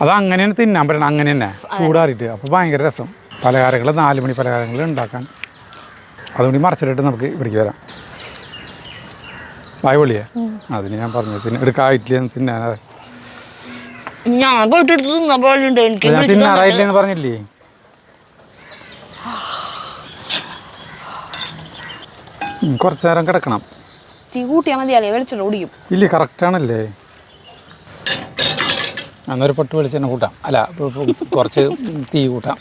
അത് അങ്ങനെയാണ് തിന്നാൻ പറ്റണം. അങ്ങനെ തന്നെ ചൂടാറിയിട്ട്. അപ്പോൾ ഭയങ്കര രസം. പലഹാരങ്ങൾ 4 മണി പലഹാരങ്ങൾ ഉണ്ടാക്കാൻ അതുകൊണ്ട് മറച്ചിട്ടിട്ട് നമുക്ക് ഇവിടേക്ക് വരാം. വായുപൊള്ളിയേ അതിന് ഞാൻ പറഞ്ഞു പിന്നെ എടുക്കായിട്ടില്ലെന്ന് തിന്നാൻ ഞാൻ പോയിട്ട് എടുത്ത് തിന്നപ്പോഴുണ്ട് എനിക്ക് ഞാൻ തിന്നാറായിട്ടില്ലെന്ന് പറഞ്ഞില്ലേ. കുറച്ച് നേരം കിടക്കണം. തീ കൂട്ടിയാൽ മതിയല്ലേ, വെളിച്ചെണ്ണ കുടിക്കും. ഇല്ല കറക്റ്റാണല്ലേ. അന്നൊരു പൊട്ട് വെളിച്ചെണ്ണ കൂട്ടാം. അല്ല കുറച്ച് തീ കൂട്ടാം.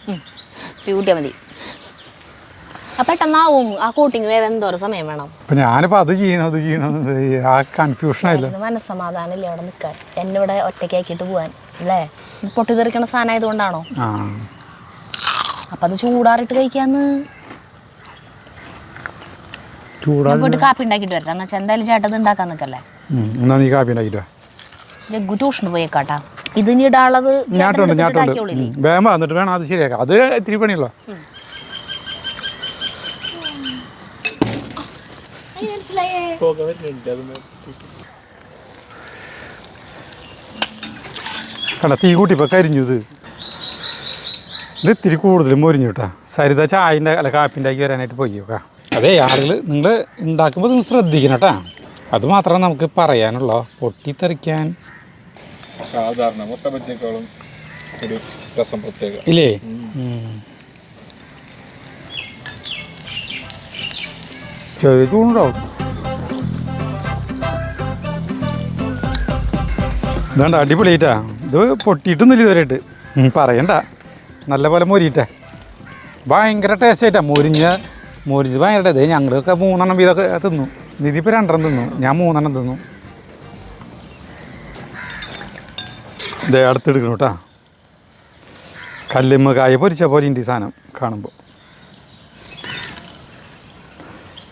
തീ കൂട്ടിയാൽ മതി. അപ്പം പെട്ടെന്നാവും ആ കോട്ടിങ് വേവ് എന്തോരം സമയം വേണം. അപ്പം ഞാനിപ്പോൾ അത് ചെയ്യണം ആ കൺഫ്യൂഷനായില്ല. മനസ്സമാധാനമില്ലേ അവിടെ നിൽക്കാൻ, എന്നെ ഇവിടെ ഒറ്റയ്ക്കാക്കിയിട്ട് പോകാൻ അല്ലേ. പൊട്ടിത്തെറിക്കണ സാധനം ആയതുകൊണ്ടാണോ? അപ്പം അത് ചൂടാറിട്ട് കഴിക്കാന്ന്. ഞാൻ പോയിട്ട് കാപ്പി ഉണ്ടാക്കിയിട്ട് വരാം. എന്ന് വെച്ചാൽ എന്തായാലും ചേട്ടത് ഉണ്ടാക്കാൻ നിൽക്കല്ലേ. എന്നാ നീ കാപ്പി ഉണ്ടാക്കിയിട്ട് രഘു ട്യൂഷന് പോയേക്കാട്ടാ. ഇതിന് ഇടാനുള്ളത് വേഗം വന്നിട്ട് വേണം അത് ശരിയാക്കാം. അത് ഇത്തിരി പണിയുള്ളൂ. കണ്ട തീ കൂട്ടിപ്പോൾ കരിഞ്ഞു. ഇത് ഇത്തിരി കൂടുതൽ മൊരിഞ്ഞു കേട്ടാ. സരിത ചായൻ്റെ അല്ല കാപ്പി ഉണ്ടാക്കി വരാനായിട്ട് പോയി നോക്കാം. അതെ ആളുകൾ നിങ്ങൾ ഉണ്ടാക്കുമ്പോൾ നിങ്ങൾ ശ്രദ്ധിക്കണം കേട്ടാ. അത് മാത്രമേ നമുക്ക് പറയാനുള്ളൂ. പൊട്ടിത്തെറിക്കാൻ സാധാരണ മുട്ട ബജ്ജിയേക്കാളും ഒരു രസം പ്രത്യേകം ഇല്ലേ. ചെറിയ ചൂടുണ്ടാവും. ഇതാണ്ട് അടിപൊളിയായിട്ടാ. ഇത് പൊട്ടിയിട്ടൊന്നുമില്ല ഇതുവരെയായിട്ട്. പറയണ്ട, നല്ല പോലെ മൊരിയിട്ടേ. ഭയങ്കര ടേസ്റ്റ് ആയിട്ടാ. മൊരിഞ്ഞത് ഭയങ്കര ടേസ്റ്റ്. ഞങ്ങളൊക്കെ 3 വീതമൊക്കെ തിന്നു. ഇതിപ്പോൾ 2 തിന്നു, ഞാൻ 3 തിന്നു. ഇതേ അടുത്തെടുക്കണം കേട്ടാ. കല്ലുമ്മ കായ പൊരിച്ച പോലെ ഉണ്ട് ഈ സാധനം കാണുമ്പോൾ.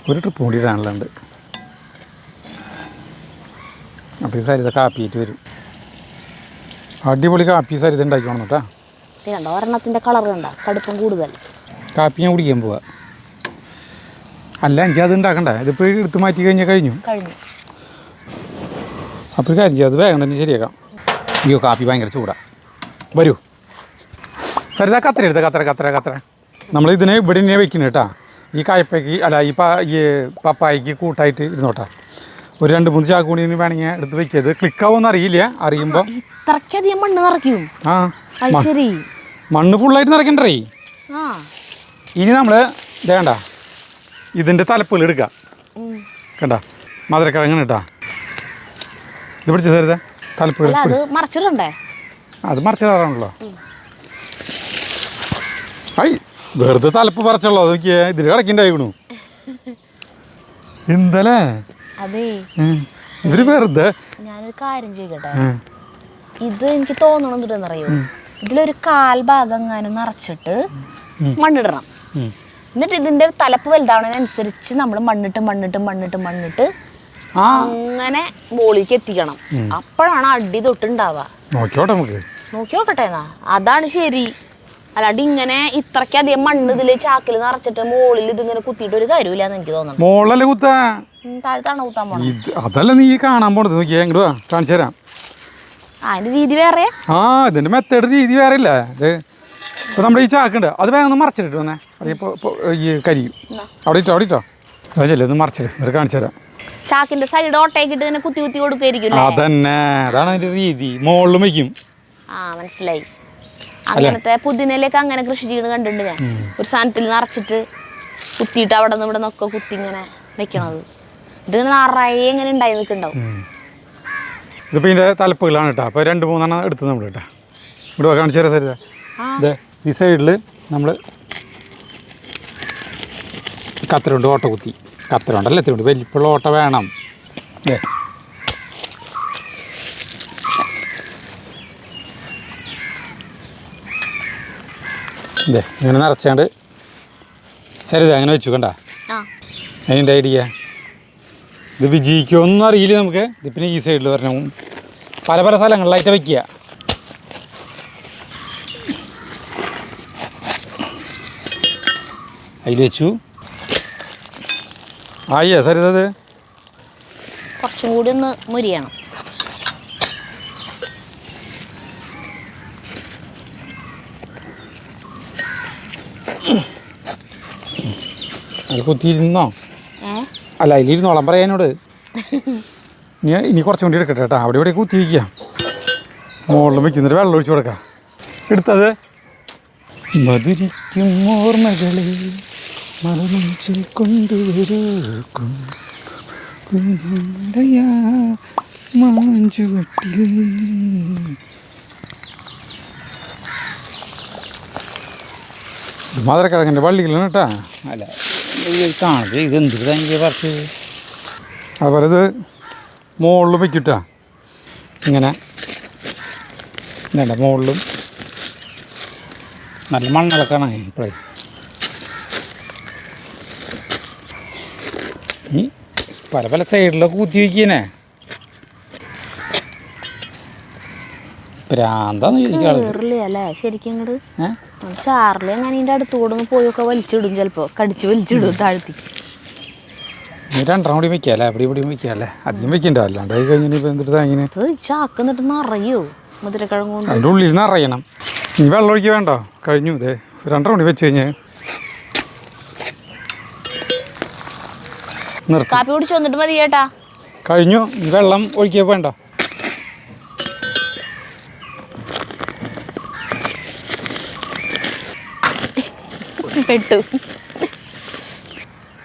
ഒരു ട്രിപ്പ് കൂടി ഇടാനുണ്ട്. അപ്പോൾ ഈ സരിത കാപ്പിയിട്ട് വരും. അടിപൊളി കാപ്പി സരിത ഉണ്ടാക്കിക്കോണം കേട്ടാ. ഒരെണ്ണത്തിൻ്റെ കളർ കണ്ട കടുപ്പം കൂടുതൽ. കാപ്പി ഞാൻ കുടിക്കാൻ പോവാ. അല്ല എനിക്കത് ഉണ്ടാക്കണ്ടേ. ഇതിപ്പോൾ എടുത്ത് മാറ്റി കഴിഞ്ഞു. അപ്പോൾ കാര്യം ചെയ്യാം, അത് വേഗം തന്നെ ശരിയാക്കാം. അയ്യോ കാപ്പി ഭയങ്കര ചൂടാ. വരൂ സരിത കത്തര എടുത്ത കത്തര നമ്മൾ ഇതിനെ ഇവിടെ തന്നെ വെക്കുന്നത് കേട്ടാ. ഈ കായ്പയ്ക്ക് അല്ല ഈ പപ്പായക്ക് കൂട്ടായിട്ട് ഇരുന്നോട്ടാ. ഒരു 2-3 ചാക്കൂണി വേണമെങ്കിൽ എടുത്ത് വെക്കിയത് ക്ലിക്കാവുമെന്ന് അറിയില്ല. അറിയുമ്പോൾ ഇത്രയ്ക്കധികം മണ്ണ് നിറയ്ക്കും. മണ്ണ് ഫുള്ളായിട്ട് നിറയ്ക്കണ്ടേ. ഇനി നമ്മൾ വേണ്ട ഇതിൻ്റെ തലപ്പുകൾ എടുക്കുക. കണ്ട മധുരക്കിഴങ്ങ് കേട്ടാ. ഇത് പിടിച്ച സരിത തലപ്പുകൾ മറച്ചിടണ്ടേ. അത് മറച്ചിടാറാണല്ലോ. ഐ വെറുതെ തലപ്പ് പറിച്ചുള്ളൂ. അത് നോക്കിയേ ഇതിൽ കിടക്കണ്ടായിക്കണു. എന്തല്ലേ അതെ ഇവര് വെറുതെ. ഞാനൊരു കാര്യം ചെയ്യട്ടെ. ഇത് എനിക്ക് തോന്നണമെന്നറിയോ, ഇതിലൊരു 1/4 ഭാഗം എങ്ങാനും നിറച്ചിട്ട് മണ്ണിടണം. എന്നിട്ട് ഇതിന്റെ തലപ്പ് വലുതാവണതിനനുസരിച്ച് നമ്മൾ മണ്ണിട്ട് അങ്ങനെ ബോളിക്ക് എത്തിക്കണം. അപ്പോഴാണ് അടി തൊട്ടുണ്ടാവുക. നോക്കി നോക്കട്ടെ എന്നാ. അതാണ് ശരി. അല്ലാണ്ട് ഇങ്ങനെ ഇത്രയ്ക്കധികം മണ്ണ് ഇതില് ചാക്കിൽ നിറച്ചിട്ട് മോളിൽ ഇതിങ്ങനെ കുത്തിയിട്ട് ഒരു കാര്യമില്ലാന്ന് എനിക്ക് തോന്നുന്നു. താഴത്താണ് കുത്താൻ പോണത്. അതല്ല നീ കാണാൻ പോണത്. നോക്കിയാ ഇങ്ങോട്ട് കാണിച്ചു തരാം. അതിന്റെ രീതി വേറെ. ഇതിന്റെ മെത്തേഡ് രീതി വേറെ ഇല്ല. ഇത് ഇപ്പൊ നമ്മുടെ ഈ ചാക്കുണ്ട്, അത് വേഗം ഒന്ന് മറച്ചിട്ട് വന്നേ. അതിപ്പോ ഈ കരിയും. അവിടെ ഇട്ടോ അതല്ലേ ഒന്ന് മറച്ചിട്ട് അത് കാണിച്ചു തരാം. ചാക്കിന്റെ സൈഡ് ഓട്ടയാക്കിട്ട് ഇങ്ങനെ കുത്തി കൊടുക്കായിരിക്കും. അതന്നെ, അതാണ് അതിന്റെ രീതി. മുകളിലും വയ്ക്കും. മനസ്സിലായി. അങ്ങനത്തെ പുതിനയിലേക്ക് അങ്ങനെ കൃഷി ചെയ്യുന്നത് കണ്ടിട്ടുണ്ട് ഞാൻ. ഒരു സാധനത്തിൽ നിറച്ചിട്ട് കുത്തിയിട്ട് അവിടെ നിന്ന് ഇവിടെ നിന്നൊക്കെ കുത്തി ഇങ്ങനെ വെക്കണത്. ഇത് നിറയെ ഇങ്ങനെ ഉണ്ടായി നിൽക്കുന്നുണ്ടാവും. ഇതിപ്പോൾ ഇതിൻ്റെ തലപ്പുകളാണ് കേട്ടോ. അപ്പോൾ 2-3 എടുത്ത് നമ്മൾ കേട്ടോ. ഇവിടെ കാണിച്ചു തരാം സരിത. ഇത് ഈ സൈഡിൽ നമ്മൾ കത്തറുണ്ട് ഓട്ട കുത്തി. കത്തറുണ്ടല്ലോ എത്തിയുണ്ട്. വലിപ്പുള്ള ഓട്ട വേണം. ഇങ്ങനെ നിറച്ചാണ്ട് സരിത അങ്ങനെ വെച്ചു കണ്ട. അതിൻ്റെ ഐഡിയ ഇത് വിജയിക്കുമൊന്നും അറിയില്ല നമുക്ക്. ഇതിപ്പിന്നെ ഈ സൈഡിൽ വരണം. പല സ്ഥലങ്ങളിലായിട്ട് വയ്ക്കുക. അതിൽ വെച്ചു. ആയിയാ സരിത. അത് കുറച്ചും കൂടി ഒന്ന് മുരിയണം. അത് കുത്തിയിരുന്നോ? അല്ല അതിലിരുന്നോളാം പറയാനോട്. ഇനി കുറച്ചും കൂടി എടുക്കട്ടെ കേട്ടോ. അവിടെ ഇവിടെ കുത്തി വയ്ക്കാം. മുകളിൽ വയ്ക്കുന്നൊരു വെള്ളം ഒഴിച്ചു കൊടുക്കാം. എടുത്തത് മധുരിക്കും ഓർമ്മകളെ മറുമുച്ചിൽ കൊണ്ടുവരും മാഞ്ചുവട്ടിൽ. മധുരക്കിഴങ്ങിൻ്റെ വള്ളികളാണ് കേട്ടാ. അല്ല കാണുന്നത് ഇതെന്തൊരു തനിക്ക് പറിച്ച്. അതുപോലെ ഇത് മുകളിൽ വയ്ക്കിട്ടാ. ഇങ്ങനെ വേണ്ട മുകളിലും നല്ല മണ്ണിളക്കാണ് ഇപ്പോഴേ. ഈ പല പല സൈഡിലൊക്കെ കുത്തി വയ്ക്കണേ. പ്രാന്താന്ന് ചോദിക്കാറില്ലേ ശരിക്കും ഇങ്ങോട്ട് ചാറില് ഞാൻ ഇതിൻ്റെ അടുത്ത് കൂടെ ഒന്ന് പോയൊക്കെ വലിച്ചിടും. ചിലപ്പോൾ കടിച്ച് വലിച്ചിടും താഴ്ത്തി. രണ്ടെണ്ണം കൂടി വയ്ക്കാം അല്ലേ? എവിടെ ഇവിടെയും വയ്ക്കാം അല്ലേ? അധികം വയ്ക്കണ്ട. അല്ലാണ്ട് അത് കഴിഞ്ഞാൽ ഇപ്പം എന്തിട്ട് ഇങ്ങനെ ചാക്ക് എന്നിട്ട് നിറയോ മുതിരക്കിഴങ്ങ് കൊണ്ട്? അതിൻ്റെ ഉള്ളിൽ നിന്ന് അറിയണം. ഇനി വെള്ളം ഒഴിക്കുക വേണ്ടോ? കഴിഞ്ഞു. ഇതേ 2 മണി വെച്ച് കഴിഞ്ഞ് നിർത്തി. കാപ്പി കുടിച്ച് വന്നിട്ട് മതി ചേട്ടാ. കഴിഞ്ഞു. ഇനി വെള്ളം ഒഴിക്കുക വേണ്ടോ? പെട്ടു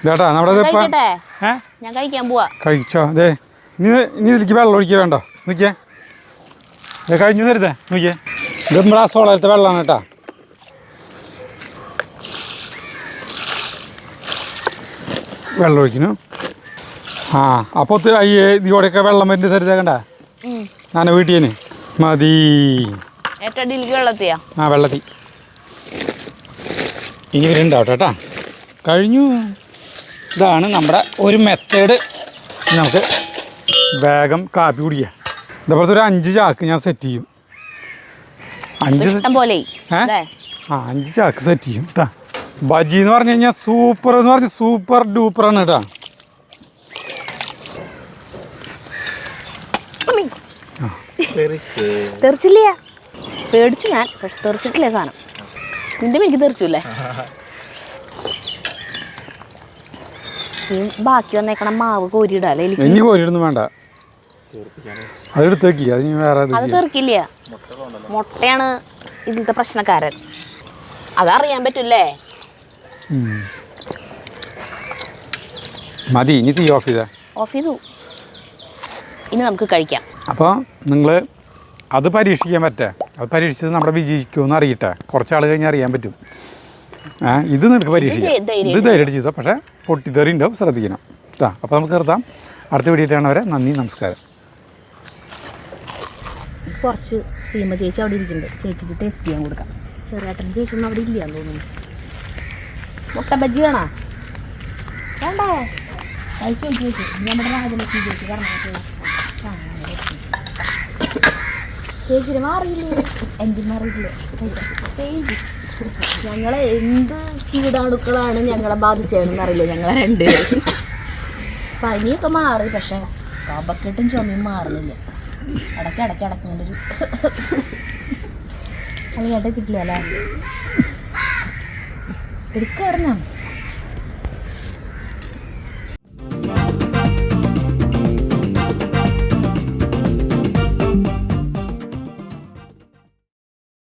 ചേട്ടാ നമ്മുടെ ഞാൻ കഴിക്കാൻ പോവാ. കഴിച്ചോ? അതെ ഇനി ഇതിലേക്ക് വെള്ളം ഒഴിക്കുക വേണ്ടോ? നോക്കിയേ ഇത് കഴിഞ്ഞു തരുതേ. നോക്കിയേ ഇത് നമ്മുടെ ആ സോളത്തെ വെള്ളമാണ് കേട്ടാ. വെള്ളം ഒഴിക്കുന്നു. ആ അപ്പോൾ ഇതിയോടെയൊക്കെ വെള്ളം വരുന്നത് തരുതേ കണ്ട. ഞാൻ വീട്ടിന് മതി. ആ വെള്ളത്തി ഇനി വരുന്നുണ്ടാവട്ടെ കേട്ടാ. കഴിഞ്ഞു. ഇതാണ് നമ്മുടെ ഒരു മെത്തേഡ്. നമുക്ക് വേഗം കാപ്പി കുടിക്കാം. ഇതേപോലത്തെ ഒരു 5 ചാക്ക് ഞാൻ സെറ്റ് ചെയ്യും. 5 ചാക്ക് സെറ്റ് ചെയ്യും കേട്ടാ. ബജി എന്ന് പറഞ്ഞു കഴിഞ്ഞാൽ സൂപ്പർ എന്ന് പറഞ്ഞാൽ സൂപ്പർ ഡൂപ്പറാണ് കേട്ടാ. തെറിച്ചില്ല. പേടിച്ചു ഞാൻ. പക്ഷെ തെറിച്ചിട്ടില്ലേ സാധനം. നിന്റെ മേക്ക് തെറിച്ചല്ലേ? ബാക്കി വന്നേക്കണ മാവ് കോരിയിടാല്ലേ? ഇനി കോരിയിടൊന്നും വേണ്ട. അതെടുത്തേക്ക് അത് വേറെ അത് തെറിക്കില്ല. മുട്ടയാണ് ഇതിലത്തെ പ്രശ്നക്കാരൻ. അതറിയാൻ പറ്റൂല്ലേ? മതി. ഇനി തീ ഓഫ് ചെയ്തു. ഇനി നമുക്ക് കഴിക്കാം. അപ്പോൾ നിങ്ങൾ അത് പരീക്ഷിക്കാൻ പറ്റേ. അത് പരീക്ഷിച്ചത് നമ്മുടെ വിജയിക്കുമെന്ന് അറിയട്ടെ. കുറച്ചാൾ കഴിഞ്ഞാൽ അറിയാൻ പറ്റും. ഇത് നിനക്ക് പരീക്ഷിക്കാം. ഇത് ധൈര്യമായിട്ട് ചെയ്തോ. പക്ഷേ പൊട്ടിത്തെറി ഉണ്ടാവും. ശ്രദ്ധിക്കണം കേട്ടോ. അപ്പോൾ നമുക്ക് നിർത്താം. അടുത്ത വീഡിയോയിട്ടാണ് വരെ. നന്ദി, നമസ്കാരം. കുറച്ച് സീമ ചേച്ചി അവിടെ ഇരിക്കുന്നുണ്ട്. ചേച്ചിക്ക് ടേസ്റ്റ് ചെയ്യാൻ കൊടുക്കാം. ചെറിയേട്ടൻ ചേച്ചി ഒന്നും അവിടെ ഇല്ലാന്ന് തോന്നുന്നു. മുട്ട ബജ്ജി വേണോ? വേണ്ടേ? കഴിച്ചു ചേച്ചി. നമ്മുടെ രാജലക്ഷ്മി ചേച്ചി പറഞ്ഞു. ചേച്ചിന് മാറിയില്ലേ? എൻ്റെ മാറിയില്ലേ? ഞങ്ങളെ എന്ത് കീടാണുക്കളാണ് ഞങ്ങളെ ബാധിച്ചതെന്ന് അറിയില്ല. ഞങ്ങളെ 2 പേരും പനിയൊക്കെ മാറി. പക്ഷെ കഫക്കെട്ടും ചുമയും മാറുന്നില്ല. ഇടയ്ക്കിടയ്ക്കിങ്ങനെ ഒരു കളിയാട്ടെ കിട്ടില്ല അല്ലേ? എടുക്കാറുണ്ടോ?